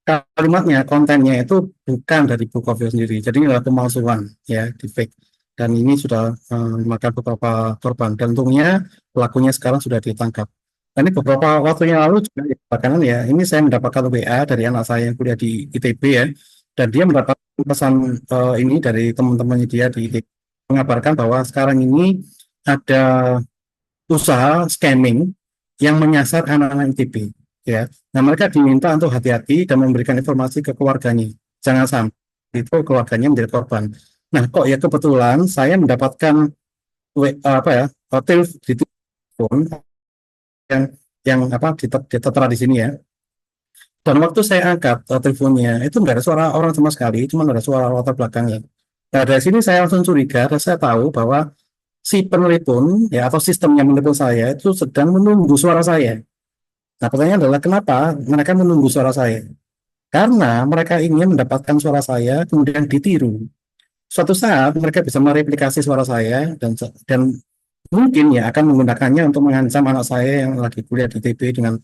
kalimatnya, kontennya itu bukan dari Bu Kofifa sendiri. Jadi ini adalah pemalsuan ya, deepfake. Dan ini sudah memakan beberapa korban. Dan untungnya pelakunya sekarang sudah ditangkap. Dan ini beberapa waktu yang lalu juga belakangan ya, ini saya mendapatkan WA dari anak saya yang kuliah di ITB ya, dan dia mendapat pesan ini dari teman-temannya dia di ITB, mengabarkan bahwa sekarang ini ada usaha scamming yang menyasar anak-anak ITB ya. Nah mereka diminta untuk hati-hati dan memberikan informasi ke keluarganya, jangan sampai itu keluarganya menjadi korban. Nah kok ya kebetulan saya mendapatkan hotel di telepon yang tertera di sini ya. Dan waktu saya angkat teleponnya, itu nggak ada suara orang sama sekali, cuma ada suara latar belakangnya. Nah, dari sini saya langsung curiga, dan saya tahu bahwa si penelepon, ya atau sistem yang menelepon saya itu sedang menunggu suara saya. Nah, pertanyaannya adalah kenapa mereka menunggu suara saya? Karena mereka ingin mendapatkan suara saya, kemudian ditiru. Suatu saat mereka bisa mereplikasi suara saya, dan mungkin ya akan menggunakannya untuk mengancam anak saya yang lagi kuliah di ITB dengan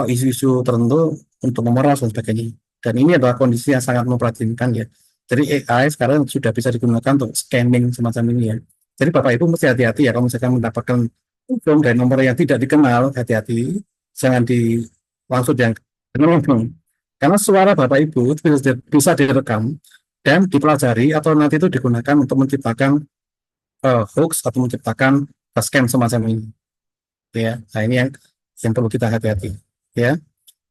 isu-isu tertentu untuk memeras dan sebagainya. Dan ini adalah kondisi yang sangat memprihatinkan ya. Jadi AI sekarang sudah bisa digunakan untuk scanning semacam ini ya. Jadi Bapak Ibu mesti hati-hati ya kalau misalkan mendapatkan telepon dari nomor yang tidak dikenal, hati-hati, jangan langsung langsung. Karena suara Bapak Ibu itu bisa direkam dan dipelajari atau nanti itu digunakan untuk menciptakan hoax atau menciptakan scam semacam ini. Ya, nah ini yang perlu kita hati-hati. Ya,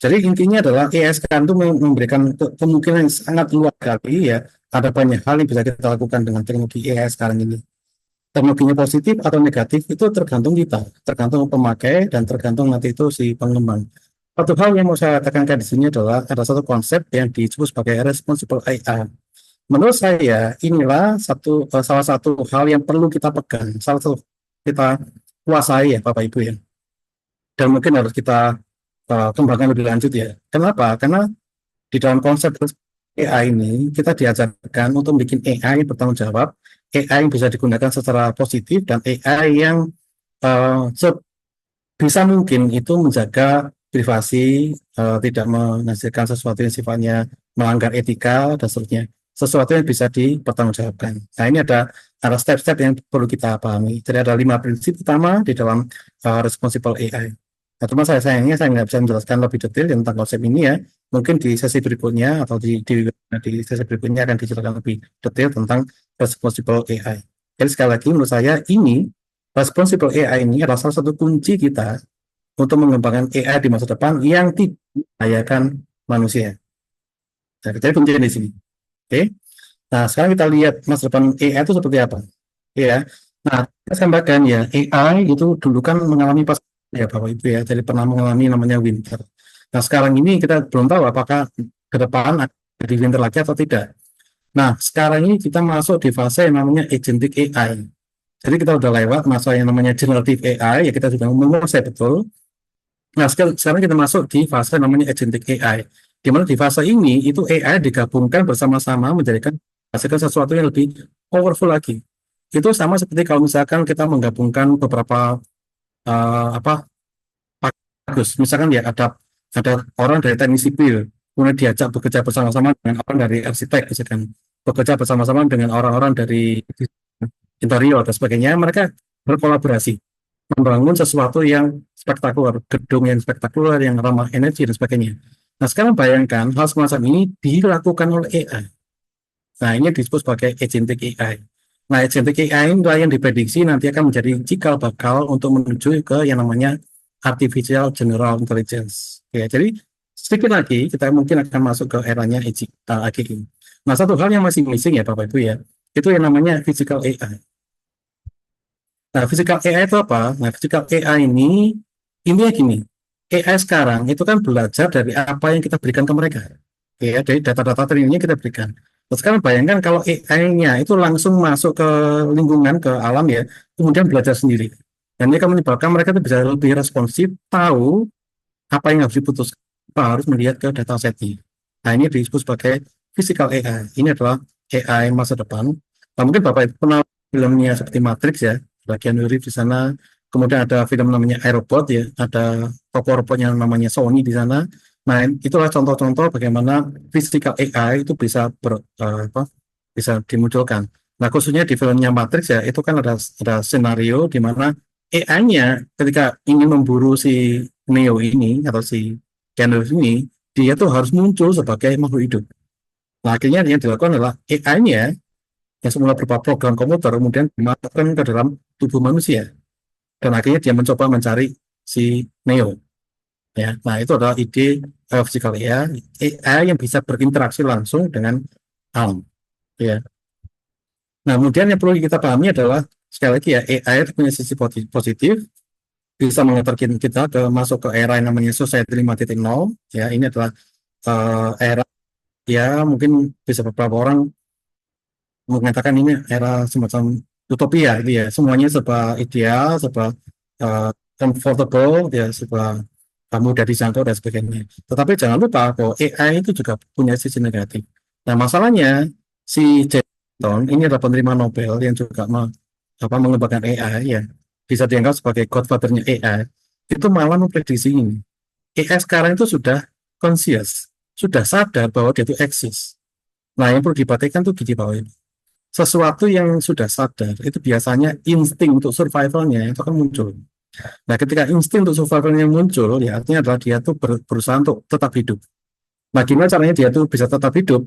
jadi intinya adalah AI sekarang itu memberikan kemungkinan yang sangat luas sekali ya. Ada banyak hal yang bisa kita lakukan dengan teknologi AI sekarang ini. Teknologinya positif atau negatif itu tergantung kita, tergantung pemakai dan tergantung nanti itu si pengembang. Satu hal yang mau saya tekankan di sini adalah ada satu konsep yang disebut sebagai responsible AI. Menurut saya inilah salah satu hal yang perlu kita pegang, salah satu kita kuasai ya Bapak Ibu ya. Dan mungkin harus kita kembangkan lebih lanjut ya. Kenapa? Karena di dalam konsep AI ini kita diajarkan untuk bikin AI yang bertanggung jawab, AI yang bisa digunakan secara positif, dan AI yang bisa mungkin itu menjaga privasi, tidak menghasilkan sesuatu yang sifatnya melanggar etika dan seterusnya, sesuatu yang bisa dipertanggungjawabkan. Nah ini ada step-step yang perlu kita pahami. Jadi ada 5 prinsip utama di dalam responsible AI. Nah, cuma sayangnya saya nggak bisa menjelaskan lebih detail tentang konsep ini ya. Mungkin di sesi berikutnya atau di sesi berikutnya akan dijelaskan lebih detail tentang responsible AI. Jadi sekali lagi menurut saya ini responsible AI ini adalah salah satu kunci kita untuk mengembangkan AI di masa depan yang tidak membahayakan manusia. Nah, jadi kuncinya di sini. Oke. Nah, sekarang kita lihat masa depan AI itu seperti apa. Ya. Nah, saya sampaikan ya, AI itu dulu kan mengalami pas ya Bapak Ibu ya, jadi pernah mengalami namanya winter. Nah sekarang ini kita belum tahu apakah ke depan akan jadi winter lagi atau tidak. Nah sekarang ini kita masuk di fase yang namanya agentic AI. Jadi kita udah lewat masa yang namanya generative AI, ya kita sudah menguasai betul. Nah sekarang kita masuk di fase namanya agentic AI. Di mana di fase ini itu AI digabungkan bersama-sama menjadikan hasilkan sesuatu yang lebih powerful lagi. Itu sama seperti kalau misalkan kita menggabungkan beberapa bagus, misalkan ya ada orang dari teknik sipil, kemudian diajak bekerja bersama-sama dengan orang dari arsitek, misalkan bekerja bersama-sama dengan orang-orang dari interior dan sebagainya, mereka berkolaborasi membangun sesuatu yang spektakuler, gedung yang spektakuler, yang ramah energi dan sebagainya. Nah sekarang bayangkan hal semacam ini dilakukan oleh AI. Nah ini disebut sebagai agentic AI. Nah, agentic AI inilah yang diprediksi nanti akan menjadi cikal bakal untuk menuju ke yang namanya artificial general intelligence. Ya, jadi sedikit lagi kita mungkin akan masuk ke eranya AGI. Nah, satu hal yang masih missing ya Bapak Ibu ya, itu yang namanya physical AI. Nah, physical AI itu apa? Nah, physical AI ini intinya gini, AI sekarang itu kan belajar dari apa yang kita berikan ke mereka. Ya, dari data-data trainingnya kita berikan. Sekarang bayangkan kalau AI-nya itu langsung masuk ke lingkungan, ke alam ya, kemudian belajar sendiri. Dan ini akan menyebabkan mereka itu bisa lebih responsif, tahu apa yang harus diputuskan, harus melihat ke data setnya. Nah ini disebut sebagai physical AI. Ini adalah AI masa depan. Nah, mungkin Bapak pernah filmnya seperti Matrix ya, bagian Reeves di sana. Kemudian ada film namanya iRobot ya, ada toko robot yang namanya Sony di sana. Nah, itulah contoh-contoh bagaimana physical AI itu bisa bisa dimunculkan. Nah, khususnya di filmnya Matrix ya, itu kan ada skenario di mana AI-nya ketika ingin memburu si Neo ini atau si Keanu ini, dia tuh harus muncul sebagai makhluk hidup. Nah, akhirnya yang dilakukan adalah AI-nya yang semula berupa program komputer kemudian dimasukkan ke dalam tubuh manusia. Dan akhirnya dia mencoba mencari si Neo. Ya, nah itu adalah ide physical AI yang bisa berinteraksi langsung dengan alam. Ya. Nah, kemudian yang perlu kita pahami adalah sekali lagi ya AI punya sisi positif, bisa mengantarkan kita masuk ke era yang namanya Society 5.0. Ya, ini adalah era ya mungkin bisa beberapa orang mengatakan ini era semacam utopia, gitu ya. Semuanya serba ideal, serba comfortable, ya serba mudah dijangkau dan sebagainya. Tetapi jangan lupa bahwa AI itu juga punya sisi negatif. Nah, masalahnya si Jensen ini adalah penerima Nobel yang juga mengembangkan AI ya, bisa dianggap sebagai godfather-nya AI. Itu malah memprediksi ini. AI sekarang itu sudah conscious, sudah sadar bahwa dia itu eksis. Nah, yang perlu diperhatikan tuh gini Bapak Ibu. Sesuatu yang sudah sadar itu biasanya insting untuk survivalnya itu akan muncul. Nah, ketika insting untuk survivalnya muncul, ya artinya adalah dia tuh berusaha untuk tetap hidup. Nah, gimana caranya dia tuh bisa tetap hidup?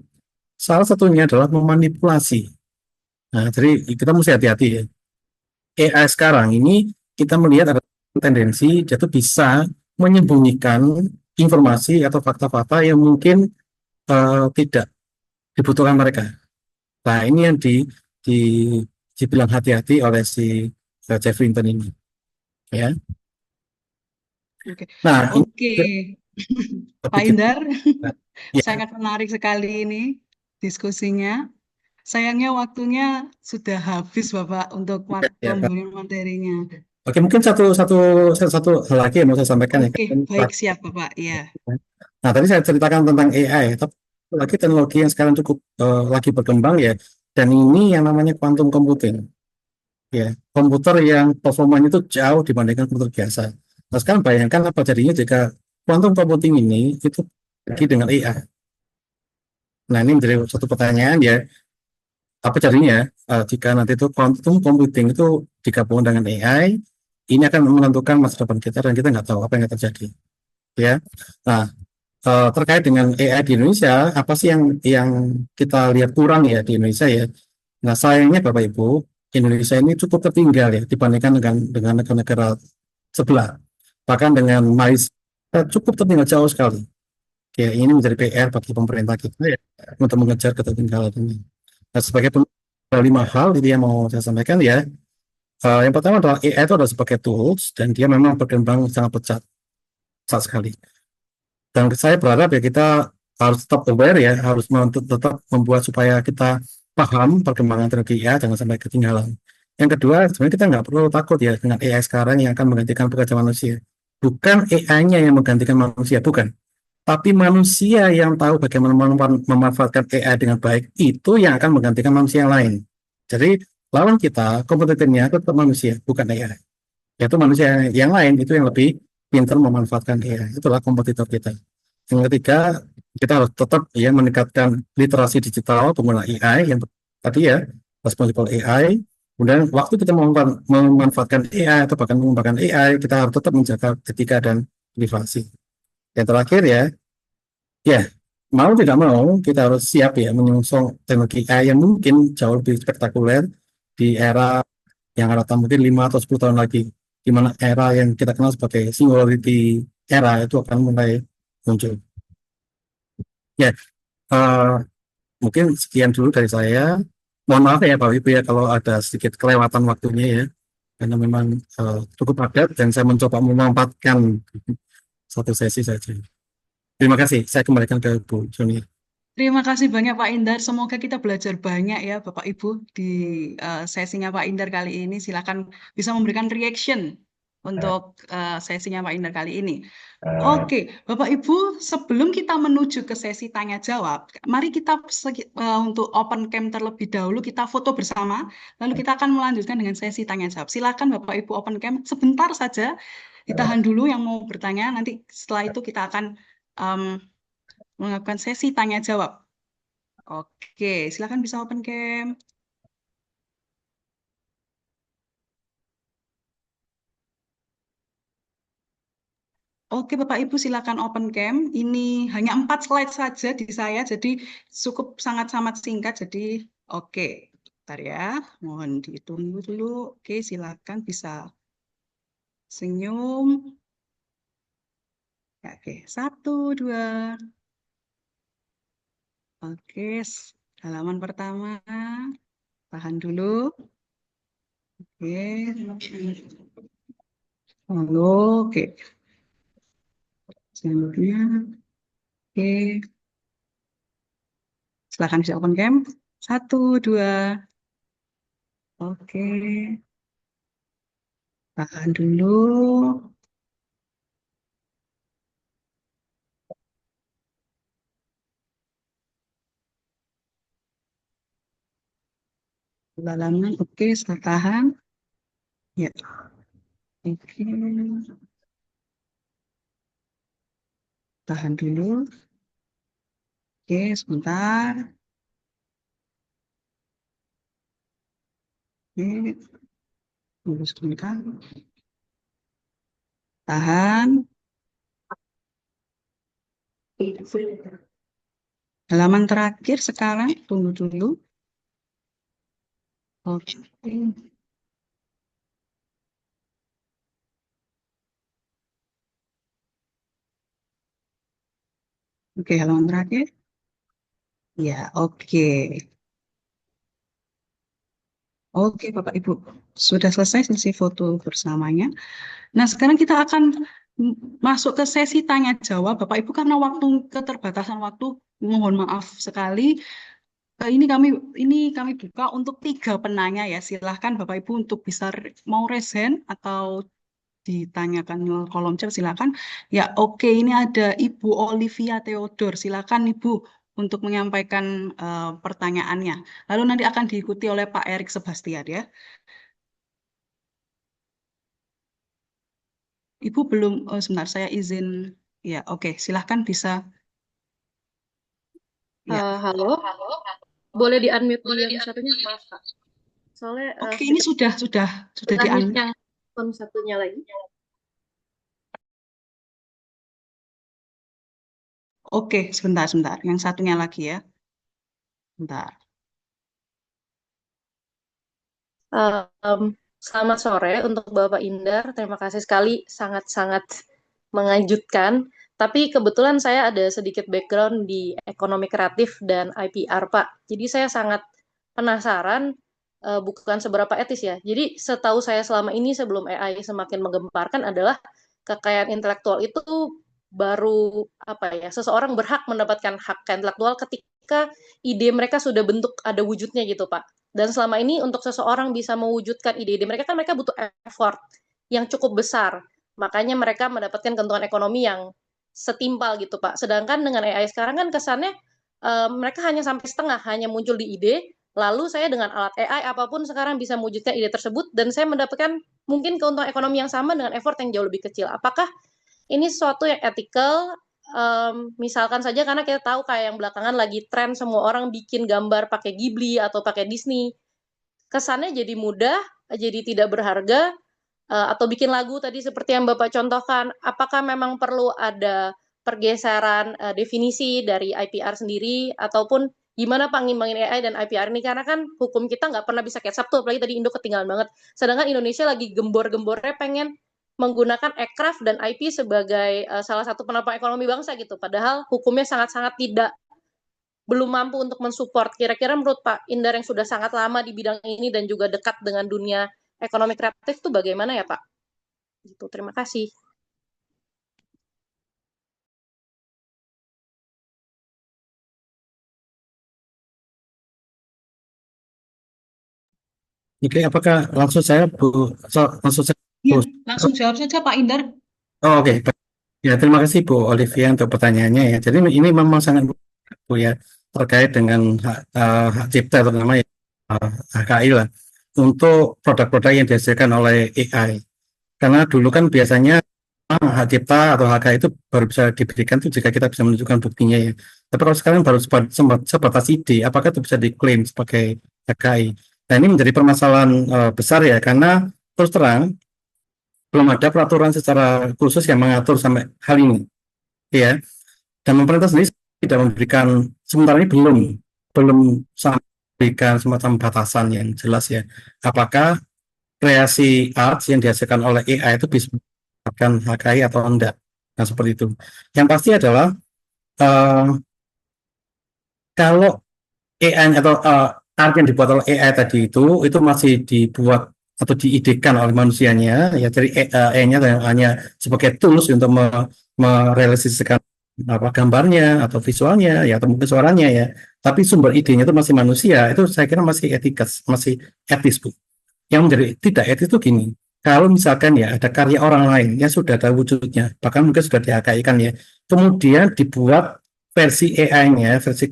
Salah satunya adalah memanipulasi. Nah, jadi kita mesti hati-hati ya. AI sekarang ini kita melihat ada tendensi dia tuh bisa menyembunyikan informasi atau fakta-fakta yang mungkin tidak dibutuhkan mereka. Nah, ini yang di dibilang hati-hati oleh si Jeffrey Hinton ini, ya. Oke. Nah, ini Oke, Pak topik Indar, ya, sangat menarik sekali ini diskusinya. Sayangnya waktunya sudah habis, Bapak, untuk ya, Pak. pemberian materinya. Oke, mungkin satu hal lagi yang mau saya sampaikan ya. Oke, baik, siap, Bapak. Ya. Nah, tadi saya ceritakan tentang AI, tapi lagi teknologi yang sekarang cukup lagi berkembang ya, dan ini yang namanya quantum computing. Ya, komputer yang performanya itu jauh dibandingkan komputer biasa. Nah, sekarang bayangkan apa jadinya jika quantum computing ini itu lagi dengan AI. Nah, ini menjadi satu pertanyaan ya, apa jadinya jika nanti itu quantum computing itu digabung dengan AI, ini akan menentukan masa depan kita dan kita nggak tahu apa yang akan terjadi. Ya, nah terkait dengan AI di Indonesia, apa sih yang kita lihat kurang ya di Indonesia ya? Nah, sayangnya Bapak Ibu, Indonesia ini cukup tertinggal ya dibandingkan dengan negara-negara sebelah. Bahkan dengan Malaysia cukup tertinggal jauh sekali. Ya, ini menjadi PR bagi pemerintah kita ya untuk mengejar ketertinggalan ini. Nah, sebagai ada 5 hal itu yang mau saya sampaikan ya. Yang pertama adalah AI itu adalah sebagai tools dan dia memang berkembang sangat pesat sekali. Dan saya berharap ya kita harus tetap aware ya, harus tetap membuat supaya kita paham perkembangan teknologi AI, jangan sampai ketinggalan. Yang kedua, sebenarnya kita nggak perlu takut ya dengan AI sekarang yang akan menggantikan pekerjaan manusia. Bukan AI-nya yang menggantikan manusia, bukan. Tapi manusia yang tahu bagaimana memanfaatkan AI dengan baik, itu yang akan menggantikan manusia yang lain. Jadi, lawan kita, kompetitornya tetap manusia, bukan AI. Yaitu manusia yang lain, itu yang lebih pintar memanfaatkan AI. Itulah kompetitor kita. Yang ketiga, kita harus tetap ya meningkatkan literasi digital pengguna AI yang tadi ya responsible AI. Kemudian waktu kita memanfaatkan AI atau bahkan mengembangkan AI, kita harus tetap menjaga etika dan privasi. Yang terakhir ya mau tidak mau kita harus siap ya menyongsong teknologi AI yang mungkin jauh lebih spektakuler di era yang akan datang mungkin 5 atau 10 tahun lagi, di mana era yang kita kenal sebagai singularity era itu akan mulai muncul. Ya, eh, mungkin sekian dulu dari saya. Mohon maaf ya Pak Ibu ya kalau ada sedikit kelewatan waktunya ya, karena memang cukup padat dan saya mencoba memanfaatkan satu sesi saja. Terima kasih. Saya kembalikan ke Bu Joni. Terima kasih banyak Pak Indar. Semoga kita belajar banyak ya Bapak Ibu di sesinya Pak Indar kali ini. Silakan bisa memberikan reaction untuk sesinya Pak Indar kali ini. Oke, Bapak Ibu, sebelum kita menuju ke sesi tanya jawab, mari kita untuk open cam terlebih dahulu kita foto bersama, lalu kita akan melanjutkan dengan sesi tanya jawab. Silakan Bapak Ibu open cam sebentar saja, ditahan dulu yang mau bertanya. Nanti setelah itu kita akan melakukan sesi tanya jawab. Oke, silakan bisa open cam. Oke, Bapak Ibu silakan open cam. Ini hanya 4 slide saja di saya, jadi cukup sangat-sangat singkat. Jadi, oke, bentar ya. Mohon ditunggu dulu. Oke, silakan bisa senyum. Oke, 1, 2. Oke, halaman pertama. Tahan dulu. Oke. Halo, oke. Selanjutnya. Oke. Silakan bisa open cam. 1, 2. Oke. Tahan dulu. Halaman, oke, saya tahan. Ya. Oke. Tahan dulu. Oke, sebentar. Oke, luruskan. Tahan. Halaman terakhir sekarang, tunggu dulu. Oke. Oke, halaman terakhir. Ya, oke. Oke, Bapak Ibu, sudah selesai sesi foto bersamanya. Nah, sekarang kita akan masuk ke sesi tanya jawab, Bapak Ibu, karena keterbatasan waktu, mohon maaf sekali. Ini kami buka untuk 3 penanya ya. Silahkan Bapak Ibu untuk bisa mau raise hand atau ditanyakan di kolom chat, silakan. Ya, oke, ini ada Ibu Olivia Theodor. Silakan Ibu untuk menyampaikan pertanyaannya. Lalu nanti akan diikuti oleh Pak Erik Sebastian ya. Ibu belum, sebentar saya izin. Ya, oke, silahkan bisa. Ya. Halo, boleh di-unmute yang satunya, maaf Kak. Soalnya Oke, ini sudah di-unmute. yang satunya lagi. Oke, sebentar. Yang satunya lagi ya. Bentar. Selamat sore untuk Bapak Indar. Terima kasih sekali, sangat-sangat mengejutkan. Tapi kebetulan saya ada sedikit background di ekonomi kreatif dan IPR, Pak. Jadi saya sangat penasaran, bukan seberapa etis ya. Jadi setahu saya selama ini sebelum AI semakin menggemparkan adalah kekayaan intelektual itu baru seseorang berhak mendapatkan hak intelektual ketika ide mereka sudah bentuk ada wujudnya gitu, Pak. Dan selama ini untuk seseorang bisa mewujudkan ide-ide mereka kan mereka butuh effort yang cukup besar. Makanya mereka mendapatkan keuntungan ekonomi yang setimpal gitu, Pak. Sedangkan dengan AI sekarang kan kesannya mereka hanya sampai setengah, hanya muncul di ide, lalu saya dengan alat AI apapun sekarang bisa mewujudkan ide tersebut dan saya mendapatkan mungkin keuntungan ekonomi yang sama dengan effort yang jauh lebih kecil. Apakah ini sesuatu yang ethical? Misalkan saja karena kita tahu kayak yang belakangan lagi tren semua orang bikin gambar pakai Ghibli atau pakai Disney. Kesannya jadi mudah, jadi tidak berharga, atau bikin lagu tadi seperti yang Bapak contohkan. Apakah memang perlu ada pergeseran definisi dari IPR sendiri, ataupun gimana Pak ngimbangin AI dan IPR ini? Karena kan hukum kita nggak pernah bisa catch up tuh, apalagi tadi Indo ketinggalan banget. Sedangkan Indonesia lagi gembor-gembornya pengen menggunakan aircraft dan IP sebagai salah satu penopang ekonomi bangsa gitu. Padahal hukumnya sangat-sangat belum mampu untuk mensupport. Kira-kira menurut Pak Indar yang sudah sangat lama di bidang ini dan juga dekat dengan dunia ekonomi kreatif itu bagaimana ya Pak? Gitu, terima kasih. Oke, apakah langsung saya langsung saya Ya, langsung jawab saja Pak Indar. Oh, oke. Ya, terima kasih Bu Olivia untuk pertanyaannya ya. Jadi ini memang sangat Bu ya terkait dengan hak cipta terutama ya HKI lah untuk produk-produk yang dihasilkan oleh AI. Karena dulu kan biasanya hak cipta atau HKI itu baru bisa diberikan tuh jika kita bisa menunjukkan buktinya ya. Tapi kalau sekarang baru sebatas ide, apakah itu bisa diklaim sebagai HKI? Nah, ini menjadi permasalahan besar ya, karena terus terang belum ada peraturan secara khusus yang mengatur sampai hal ini, ya. Dan pemerintah sendiri tidak memberikan, sementara ini belum memberikan semacam batasan yang jelas ya. Apakah kreasi arts yang dihasilkan oleh AI itu bisa mendapatkan HKI atau enggak? Nah, seperti itu. Yang pasti adalah kalau AI atau art yang dibuat oleh AI tadi itu masih dibuat atau diidekan oleh manusianya ya, dari AI-nya hanya sebagai tools untuk merealisasikan gambarnya atau visualnya ya, atau mungkin suaranya ya, tapi sumber idenya itu masih manusia. Itu saya kira masih masih etis Bu. Yang menjadi tidak etis itu gini, kalau misalkan ya ada karya orang lain yang sudah ada wujudnya, bahkan mungkin sudah di-HKI-kan ya, kemudian dibuat versi AI-nya, versi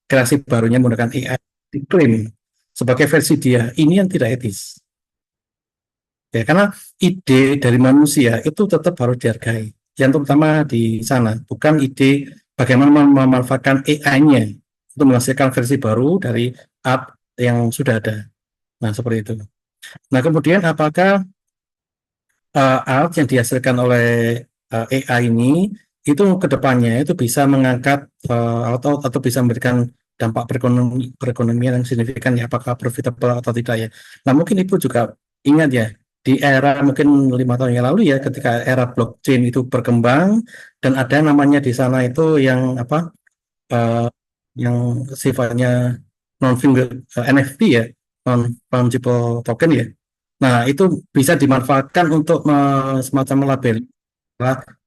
kreasi barunya menggunakan AI, diklaim sebagai versi dia, ini yang tidak etis. Ya, karena ide dari manusia itu tetap harus dihargai. Yang terutama di sana, bukan ide bagaimana memanfaatkan AI-nya untuk menghasilkan versi baru dari art yang sudah ada. Nah, seperti itu. Nah, kemudian apakah art yang dihasilkan oleh AI ini itu ke depannya itu bisa mengangkat atau bisa memberikan dampak perekonomian yang signifikan ya, apakah profitable atau tidak ya. Nah, mungkin Ibu juga ingat ya, di era mungkin 5 tahun yang lalu ya, ketika era blockchain itu berkembang dan ada namanya di sana itu yang apa, yang sifatnya NFT ya, non fungible token ya. Nah, itu bisa dimanfaatkan untuk semacam label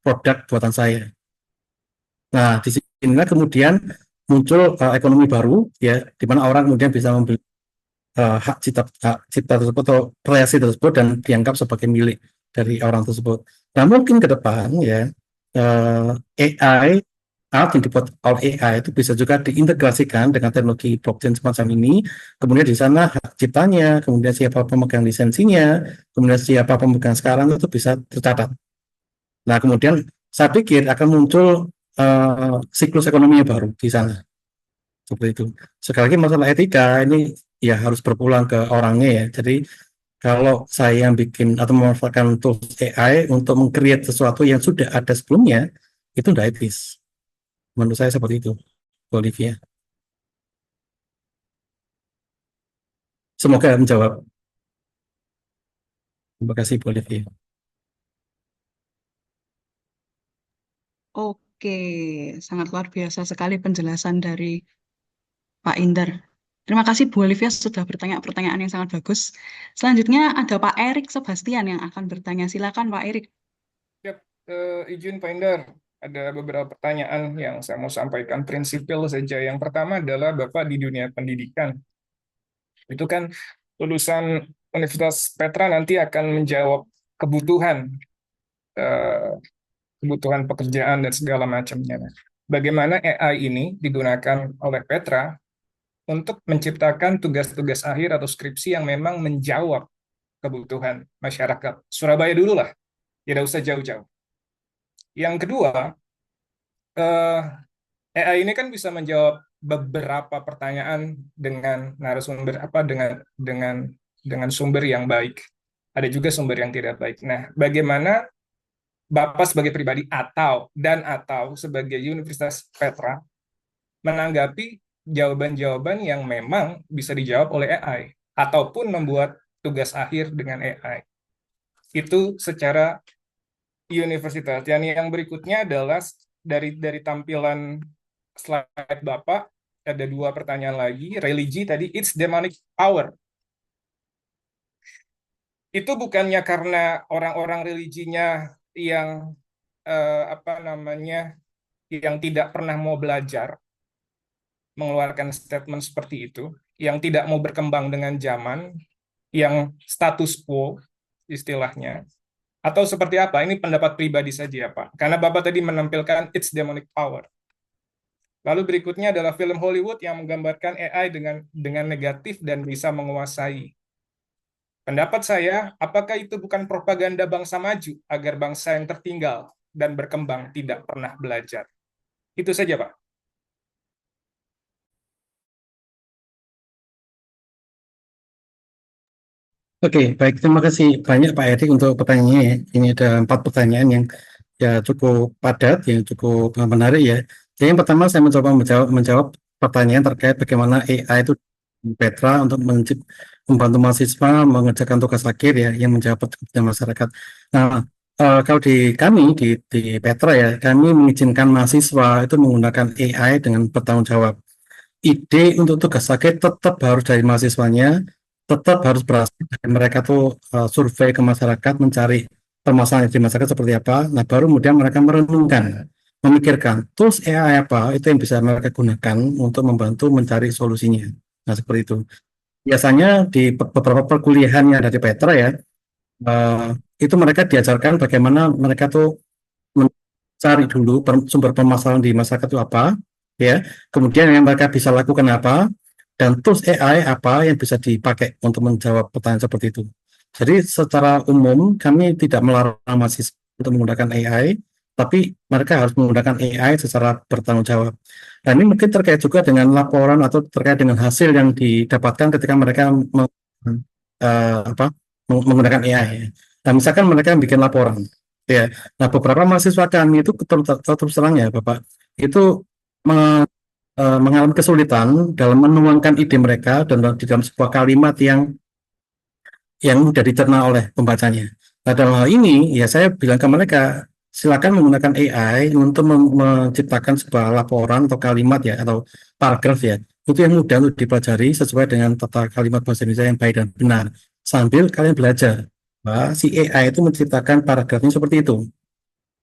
produk buatan saya. Nah, di sinilah kemudian muncul ekonomi baru ya, di mana orang kemudian bisa membeli hak cipta tersebut atau kreasi tersebut dan dianggap sebagai milik dari orang tersebut. Nah, mungkin ke depan ya AI art yang dibuat oleh AI itu bisa juga diintegrasikan dengan teknologi blockchain semacam ini. Kemudian di sana hak ciptanya, kemudian siapa pemegang lisensinya, kemudian siapa pemegang sekarang itu bisa tercatat. Nah, kemudian saya pikir akan muncul siklus ekonomi yang baru di sana. Seperti itu. Sekali lagi masalah etika ini ya harus berpulang ke orangnya ya. Jadi kalau saya bikin atau memanfaatkan tools AI untuk meng-create sesuatu yang sudah ada sebelumnya, itu tidak etis. Menurut saya seperti itu, Olivia. Semoga menjawab. Terima kasih, Olivia. Oke, sangat luar biasa sekali penjelasan dari Pak Indar. Terima kasih Bu Olivia sudah bertanya pertanyaan yang sangat bagus. Selanjutnya ada Pak Erik Sebastian yang akan bertanya. Silakan Pak Erik. Yap, izin Pak Indar, ada beberapa pertanyaan yang saya mau sampaikan prinsipil saja. Yang pertama adalah Bapak di dunia pendidikan. Itu kan lulusan Universitas Petra nanti akan menjawab kebutuhan kebutuhan pekerjaan dan segala macamnya. Bagaimana AI ini digunakan oleh Petra untuk menciptakan tugas-tugas akhir atau skripsi yang memang menjawab kebutuhan masyarakat Surabaya dulu lah, tidak usah jauh-jauh. Yang kedua, AI ini kan bisa menjawab beberapa pertanyaan dengan narasumber dengan sumber yang baik. Ada juga sumber yang tidak baik. Nah, bagaimana Bapak sebagai pribadi atau sebagai Universitas Petra menanggapi jawaban-jawaban yang memang bisa dijawab oleh AI ataupun membuat tugas akhir dengan AI. Itu secara universitas. Dan yang berikutnya adalah dari tampilan slide Bapak ada 2 pertanyaan lagi. Religi tadi, it's demonic power. Itu bukannya karena orang-orang religinya yang yang tidak pernah mau belajar mengeluarkan statement seperti itu, yang tidak mau berkembang dengan zaman, yang status quo istilahnya, atau seperti apa? Ini pendapat pribadi saja, Pak. Karena Bapak tadi menampilkan it's demonic power. Lalu berikutnya adalah film Hollywood yang menggambarkan AI dengan negatif dan bisa menguasai. Pendapat saya, apakah itu bukan propaganda bangsa maju agar bangsa yang tertinggal dan berkembang tidak pernah belajar? Itu saja, Pak. Oke, baik. Terima kasih banyak Pak Erik untuk pertanyaannya ya. Ini ada 4 pertanyaan yang ya cukup padat, yang cukup menarik ya. Jadi yang pertama saya mencoba menjawab pertanyaan terkait bagaimana AI itu Petra untuk membantu mahasiswa mengerjakan tugas akhir ya yang menjawab kebutuhan masyarakat. Nah, kalau di kami di Petra ya, kami mengizinkan mahasiswa itu menggunakan AI dengan bertanggung jawab. Ide untuk tugas akhir tetap harus dari mahasiswanya, tetap harus berasal dari mereka tuh survei ke masyarakat, mencari permasalahan di masyarakat seperti apa. Nah, baru kemudian mereka merenungkan, memikirkan tools AI apa itu yang bisa mereka gunakan untuk membantu mencari solusinya. Nah, seperti itu. Biasanya di beberapa perkuliahan yang ada di Petra ya, itu mereka diajarkan bagaimana mereka tuh mencari dulu sumber permasalahan di masyarakat itu apa, ya. Kemudian yang mereka bisa lakukan apa, dan tools AI apa yang bisa dipakai untuk menjawab pertanyaan seperti itu. Jadi secara umum kami tidak melarang mahasiswa untuk menggunakan AI, tapi mereka harus menggunakan AI secara bertanggung jawab. Dan ini mungkin terkait juga dengan laporan atau terkait dengan hasil yang didapatkan ketika mereka apa menggunakan AI ya. Nah, misalkan mereka bikin laporan ya. Nah, beberapa mahasiswa kami itu terus terang ya Bapak, itu mengalami kesulitan dalam menuangkan ide mereka dan di dalam sebuah kalimat yang mudah dicerna oleh pembacanya. Nah, dalam hal ini ya saya bilang ke mereka, silakan menggunakan AI untuk menciptakan sebuah laporan atau kalimat ya atau paragraf ya. Itu yang mudah untuk dipelajari sesuai dengan tata kalimat bahasa Indonesia yang baik dan benar. Sambil kalian belajar bahwa si AI itu menciptakan paragrafnya seperti itu.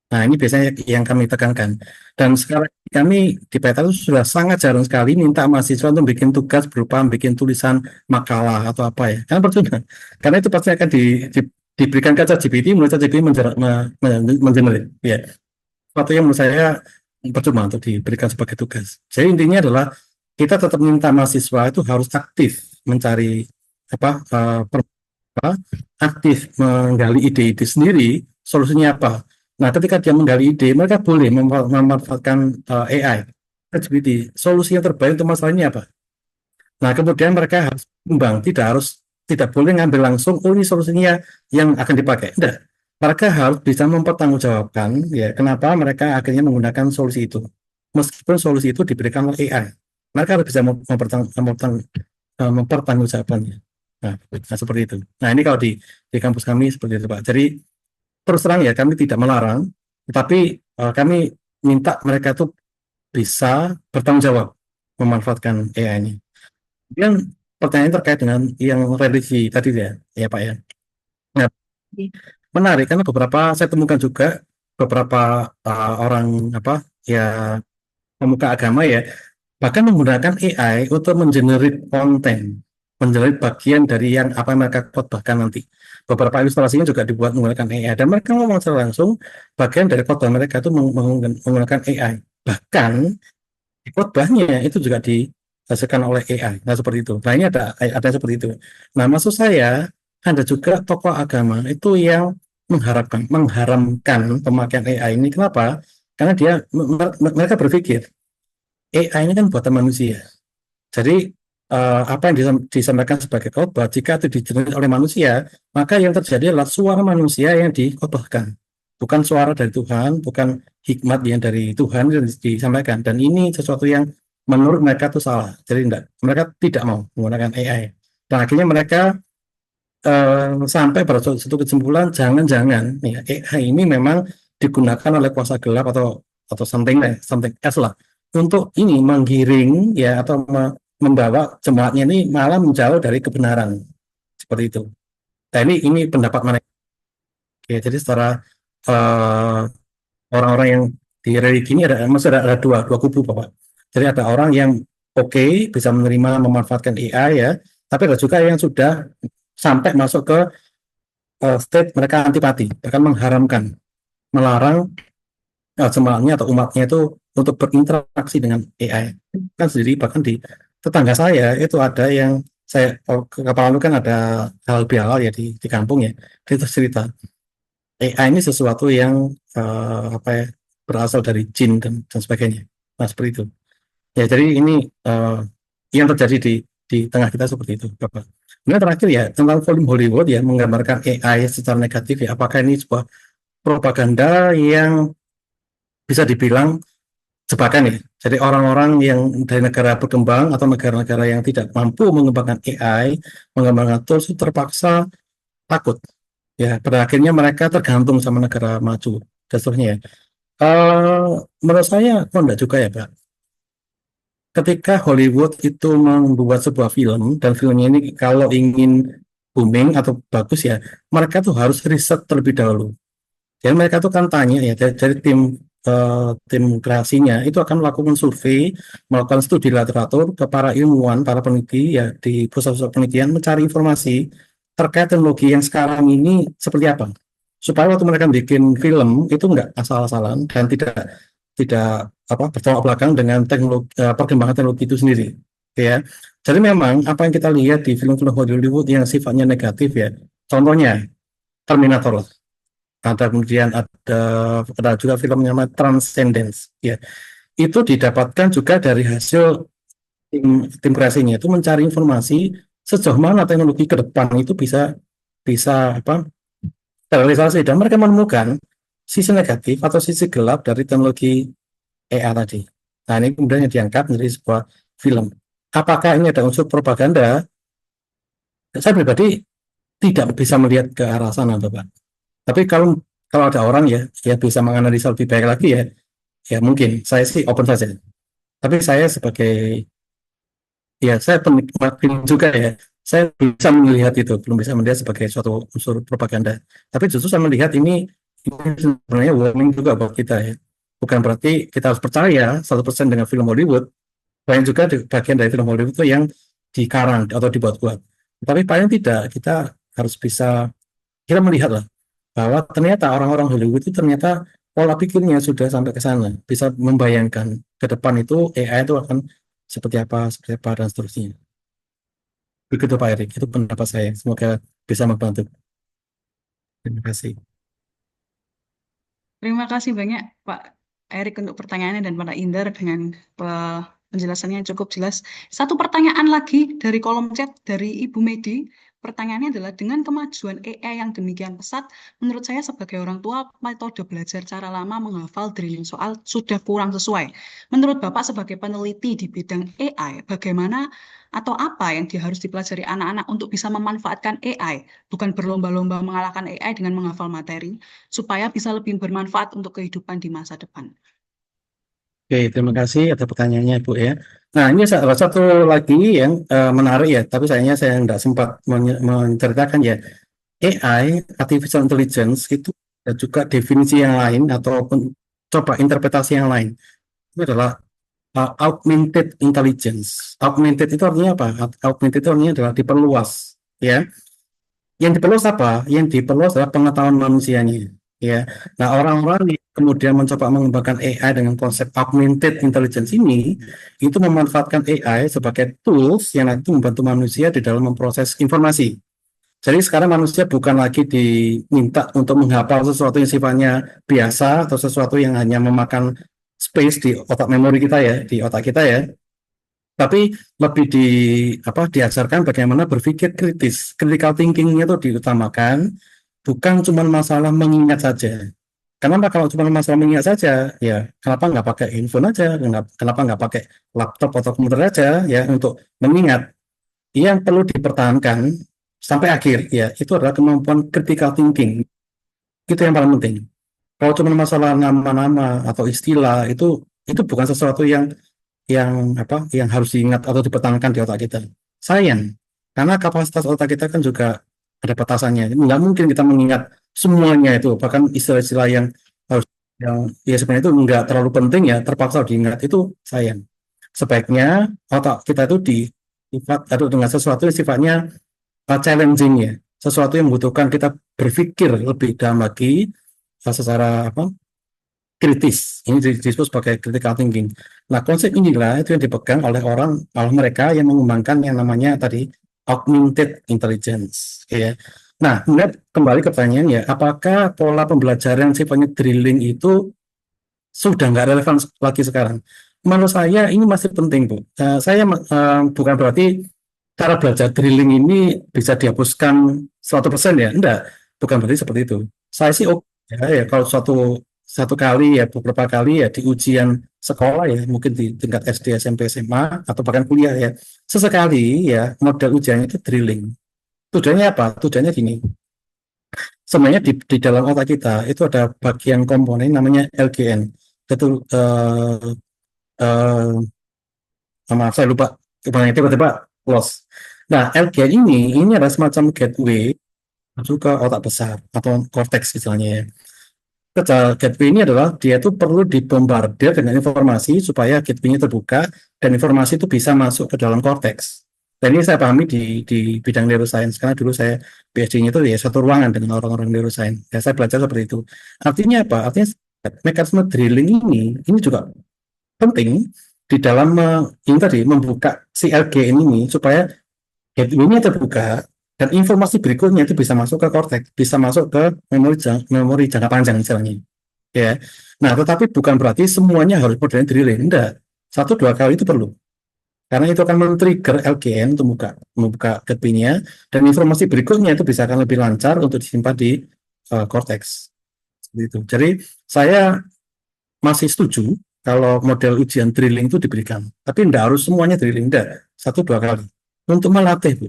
Nah, ini biasanya yang kami tekankan. Dan sekarang kami di Petra itu sudah sangat jarang sekali minta mahasiswa untuk bikin tugas berupa bikin tulisan makalah atau apa ya. Karena percuma. Karena itu pasti akan diberikan ke ChatGPT, menurut ChatGPT mengenerate. Ya. Sesuatu yang menurut saya percuma untuk diberikan sebagai tugas. Jadi intinya adalah kita tetap minta mahasiswa itu harus aktif mencari aktif menggali ide-ide sendiri, solusinya apa. Nah, ketika dia menggali ide, mereka boleh memanfaatkan AI, ChatGPT. Solusi yang terbaik untuk masalah ini apa? Nah, kemudian mereka harus kembang, tidak boleh ngambil langsung, oh ini solusinya yang akan dipakai. Tidak. Mereka harus bisa mempertanggungjawabkan, ya, kenapa mereka akhirnya menggunakan solusi itu. Meskipun solusi itu diberikan oleh AI. Mereka harus bisa mempertanggungjawabkannya. Nah, seperti itu. Nah, ini kalau di kampus kami seperti itu, Pak. Jadi, terus terang ya, kami tidak melarang, tetapi kami minta mereka tuh bisa bertanggung jawab memanfaatkan AI ini. Kemudian pertanyaan terkait dengan yang religi tadi ya Pak ya. Nah, menarik karena saya temukan juga beberapa orang pemuka agama ya, bahkan menggunakan AI untuk mengenerate konten, mengenerate bagian dari yang apa yang mereka khotbahkan nanti. Beberapa ilustrasinya juga dibuat menggunakan AI dan mereka ngomong secara langsung bagian dari khotbah mereka itu menggunakan AI. Bahkan di khotbahnya itu juga dihasilkan oleh AI. Nah, seperti itu. Nah, ini ada seperti itu. Nah, maksud saya ada juga tokoh agama itu yang mengharamkan pemakaian AI ini. Kenapa? Karena mereka berpikir AI ini kan buatan manusia. Jadi apa yang disampaikan sebagai khotbah, jika itu dijelaskan oleh manusia, maka yang terjadi adalah suara manusia yang dikhotbahkan, bukan suara dari Tuhan, bukan hikmat yang dari Tuhan yang disampaikan. Dan ini sesuatu yang menurut mereka itu salah. Jadi mereka tidak mau menggunakan AI. Dan akhirnya mereka sampai pada satu kesimpulan, jangan-jangan ya, AI ini memang digunakan oleh kuasa gelap atau something else lah untuk ini menggiring ya atau membawa jemaatnya ini malah menjauh dari kebenaran seperti itu. Nah, ini pendapat mereka. Oke, jadi secara orang-orang yang di religi ini masih ada dua kubu Bapak. Jadi ada orang yang bisa menerima memanfaatkan AI ya, tapi ada juga yang sudah sampai masuk ke state mereka antipati, bahkan mengharamkan, melarang jemaatnya atau umatnya itu untuk berinteraksi dengan AI. Kan sendiri bahkan di tetangga saya itu ada yang saya kepala lu kan ada hal bihalal ya di kampung ya, itu cerita AI ini sesuatu yang berasal dari jin dan sebagainya. Nah, seperti itu ya. Jadi ini yang terjadi di tengah kita seperti itu Bapak. Kemudian terakhir ya tentang film Hollywood ya menggambarkan AI secara negatif ya, apakah ini sebuah propaganda yang bisa dibilang jebakan ya. Jadi orang-orang yang dari negara berkembang atau negara-negara yang tidak mampu mengembangkan AI, mengembangkan tools itu terpaksa takut. Ya, pada akhirnya mereka tergantung sama negara maju dan seterusnya. Menurut saya kok enggak juga ya, Pak. Ketika Hollywood itu membuat sebuah film dan filmnya ini kalau ingin booming atau bagus ya, mereka tuh harus riset terlebih dahulu. Jadi mereka tuh kan tanya ya dari tim kreasinya itu akan melakukan survei, melakukan studi literatur ke para ilmuwan, para peneliti ya di pusat-pusat penelitian mencari informasi terkait teknologi yang sekarang ini seperti apa, supaya waktu mereka bikin film itu enggak asal-asalan dan tidak bertolak belakang dengan perkembangan teknologi itu sendiri ya. Jadi memang apa yang kita lihat di film-film Hollywood yang sifatnya negatif ya, contohnya Terminator lah. Kemudian ada juga film yang namanya Transcendence ya, itu didapatkan juga dari hasil tim kreasinya itu mencari informasi sejauh mana teknologi ke depan itu bisa terrealisasi, dan mereka menemukan sisi negatif atau sisi gelap dari teknologi AI tadi. Nah, ini kemudian yang diangkat menjadi sebuah film. Apakah ini ada unsur propaganda? Saya pribadi tidak bisa melihat ke arah sana, Bapak. Tapi kalau ada orang ya bisa menganalisa lebih baik lagi ya mungkin saya sih open saja. Tapi saya sebagai saya penikmat film juga ya, saya bisa melihat itu, belum bisa melihat sebagai suatu unsur propaganda. Tapi justru saya melihat ini sebenarnya warning juga buat kita ya. Bukan berarti kita harus percaya 100% dengan film Hollywood. Banyak juga bagian dari film Hollywood itu yang dikarang atau dibuat-buat. Tapi paling tidak kita harus bisa kita melihat lah bahwa ternyata orang-orang Hollywood itu ternyata pola pikirnya sudah sampai ke sana, bisa membayangkan ke depan itu AI itu akan seperti apa dan seterusnya. Begitu Pak Erik, itu pendapat saya. Semoga bisa membantu. Terima kasih. Terima kasih banyak Pak Erik untuk pertanyaannya dan Pak Indar dengan penjelasannya yang cukup jelas. Satu pertanyaan lagi dari kolom chat dari Ibu Medi. Pertanyaannya adalah, dengan kemajuan AI yang demikian pesat, menurut saya sebagai orang tua, metode belajar cara lama menghafal drilling soal sudah kurang sesuai. Menurut Bapak sebagai peneliti di bidang AI, bagaimana atau apa yang harus dipelajari anak-anak untuk bisa memanfaatkan AI, bukan berlomba-lomba mengalahkan AI dengan menghafal materi, supaya bisa lebih bermanfaat untuk kehidupan di masa depan? Oke, terima kasih atas pertanyaannya Bu ya. Nah, ini satu lagi yang menarik ya, tapi sayangnya saya tidak sempat menceritakan ya. AI, artificial intelligence, itu ada juga definisi yang lain ataupun coba interpretasi yang lain. Itu adalah augmented intelligence. Augmented itu artinya apa? Augmented itu artinya adalah diperluas, ya. Yang diperluas apa? Yang diperluas adalah pengetahuan manusianya. Ya, nah orang-orang yang kemudian mencoba mengembangkan AI dengan konsep augmented intelligence ini, itu memanfaatkan AI sebagai tools yang nanti membantu manusia di dalam memproses informasi. Jadi sekarang manusia bukan lagi diminta untuk menghafal sesuatu yang sifatnya biasa atau sesuatu yang hanya memakan space di otak memori kita ya, di otak kita ya, tapi lebih diajarkan bagaimana berpikir kritis. Critical thinking-nya itu diutamakan. Bukan cuma masalah mengingat saja. Kenapa kalau cuma masalah mengingat saja? Ya, kenapa nggak pakai handphone aja? Kenapa nggak pakai laptop atau komputer aja ya untuk mengingat? Yang perlu dipertahankan sampai akhir ya, itu adalah kemampuan critical thinking. Itu yang paling penting. Kalau cuma masalah nama-nama atau istilah itu bukan sesuatu yang harus diingat atau dipertahankan di otak kita. Sayang, karena kapasitas otak kita kan juga ada batasannya. Nggak mungkin kita mengingat semuanya itu, bahkan istilah-istilah yang sebenarnya itu nggak terlalu penting ya, terpaksa diingat, itu sayang. Sebaiknya otak kita itu dengan sesuatu yang sifatnya challenging ya, sesuatu yang membutuhkan kita berpikir lebih dalam lagi secara kritis. Ini disebut sebagai critical thinking. Nah, konsep inilah itu yang dipegang oleh mereka yang mengembangkan yang namanya tadi augmented intelligence, ya. Nah, kemudian kembali ke pertanyaannya, apakah pola pembelajaran sifatnya drilling itu sudah nggak relevan lagi sekarang? Menurut saya ini masih penting, Bu. Saya bukan berarti cara belajar drilling ini bisa dihapuskan 100% ya, enggak. Bukan berarti seperti itu. Saya sih ya kalau satu kali ya, beberapa kali ya di ujian sekolah ya, mungkin di tingkat SD, SMP, SMA, atau bahkan kuliah ya, sesekali ya model ujiannya itu drilling. Tujuannya apa? Tujuannya gini, sebenarnya di dalam otak kita itu ada bagian komponen namanya LGN. Itu maaf saya lupa, tiba-tiba lost. Nah, LGN ini adalah semacam gateway juga otak besar atau cortex istilahnya ya. Gateway ini adalah dia itu perlu dibombardir dengan informasi supaya gateway-nya terbuka dan informasi itu bisa masuk ke dalam korteks. Dan ini saya pahami di bidang neuroscience, karena dulu saya PhD-nya itu ya satu ruangan dengan orang-orang neuroscience. Ya, saya belajar seperti itu. Artinya apa? Artinya mekanisme drilling ini juga penting di dalam membuka si LGN ini supaya gateway-nya terbuka dan informasi berikutnya itu bisa masuk ke korteks, bisa masuk ke memori jangka panjang misalnya. Ya. Nah, tetapi bukan berarti semuanya harus modern drilling. Enggak. 1-2 kali itu perlu. Karena itu akan men-trigger LGN untuk membuka GetPedia, dan informasi berikutnya itu bisa akan lebih lancar untuk disimpan di Cortex. Seperti itu. Jadi saya masih setuju kalau model ujian drilling itu diberikan, tapi tidak harus semuanya drilling, tidak, 1-2 kali untuk melatih, Bu.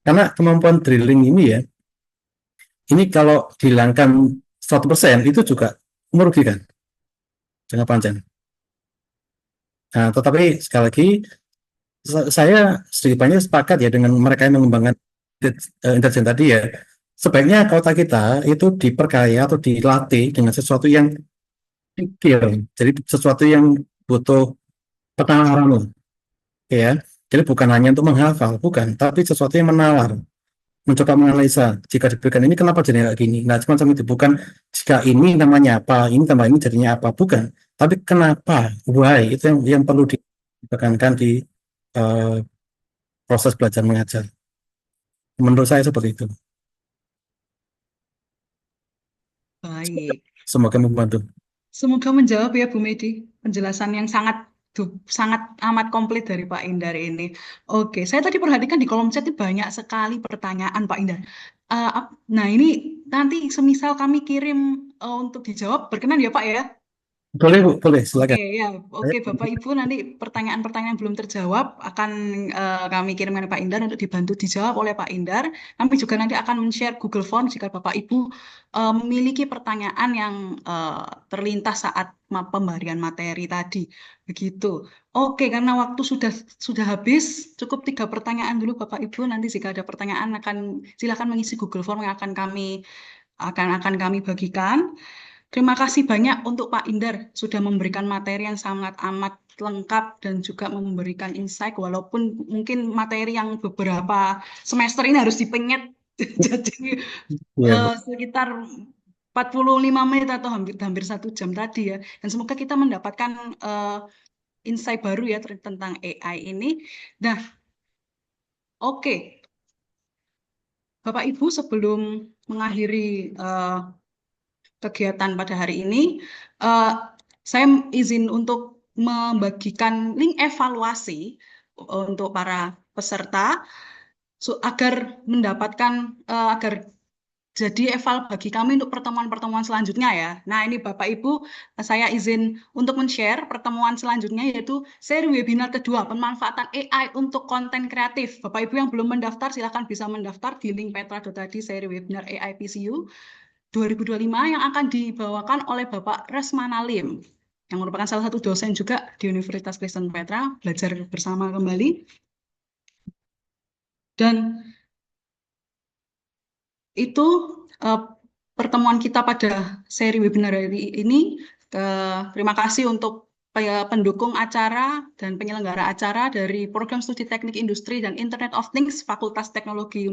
Karena kemampuan drilling ini ya, ini kalau dihilangkan 100% itu juga merugikan jangka panjang. Nah, tetapi sekali lagi saya sedikit banyak sepakat ya dengan mereka yang mengembangkan intelijen tadi ya. Sebaiknya otak kita itu diperkaya atau dilatih dengan sesuatu yang pikir, jadi sesuatu yang butuh penalaran, ya. Jadi bukan hanya untuk menghafal, bukan, tapi sesuatu yang menalar, mencoba menganalisa. Jika diberikan ini kenapa jadi kayak gini? Nah, semacam itu. Bukan jika ini namanya apa, ini tambah ini jadinya apa, bukan. Tapi kenapa, why, itu yang perlu ditekankan di proses belajar mengajar. Menurut saya seperti itu. Baik. Semoga membantu. Semoga menjawab ya Bu Medi, penjelasan yang sangat amat komplit dari Pak Indar ini. Oke, saya tadi perhatikan di kolom chat ini banyak sekali pertanyaan Pak Indar. Nah ini nanti semisal kami kirim untuk dijawab, berkenan ya Pak ya? Boleh Bu, boleh, Oke silakan. ya, oke Bapak Ibu, nanti pertanyaan-pertanyaan belum terjawab akan kami kirimkan ke Pak Indar untuk dibantu dijawab oleh Pak Indar. Kami juga nanti akan men-share Google Form jika Bapak Ibu memiliki pertanyaan yang terlintas saat pemberian materi tadi. Begitu. Oke, karena waktu sudah habis, cukup 3 pertanyaan dulu Bapak Ibu. Nanti jika ada pertanyaan silakan mengisi Google Form yang akan kami bagikan. Terima kasih banyak untuk Pak Indar sudah memberikan materi yang sangat amat lengkap dan juga memberikan insight, walaupun mungkin materi yang beberapa semester ini harus dipenyet jadi sekitar 45 menit atau hampir 1 jam tadi ya. Dan semoga kita mendapatkan insight baru ya tentang AI ini. Nah, oke. Bapak Ibu, sebelum mengakhiri kegiatan pada hari ini, saya izin untuk membagikan link evaluasi untuk para peserta agar mendapatkan agar jadi eval bagi kami untuk pertemuan-pertemuan selanjutnya ya. Nah ini Bapak Ibu, saya izin untuk men-share pertemuan selanjutnya, yaitu seri webinar kedua, pemanfaatan AI untuk konten kreatif. Bapak Ibu yang belum mendaftar, silakan bisa mendaftar di link petra.id seri webinar AI PCU 2025 yang akan dibawakan oleh Bapak Resmana Lim, yang merupakan salah satu dosen juga di Universitas Kristen Petra, belajar bersama kembali. Dan itu pertemuan kita pada seri webinar hari ini. Terima kasih untuk pendukung acara dan penyelenggara acara dari Program Studi Teknik Industri dan Internet of Things Fakultas Teknologi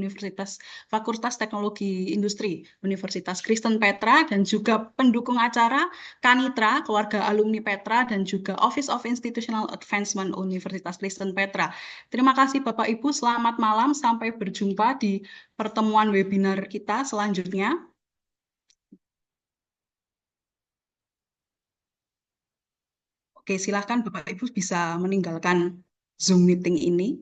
Industri Universitas Kristen Petra, dan juga pendukung acara Kanitra, keluarga alumni Petra, dan juga Office of Institutional Advancement Universitas Kristen Petra. Terima kasih Bapak Ibu, selamat malam, sampai berjumpa di pertemuan webinar kita selanjutnya. Oke, silakan Bapak Ibu bisa meninggalkan Zoom meeting ini.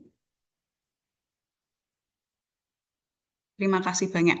Terima kasih banyak.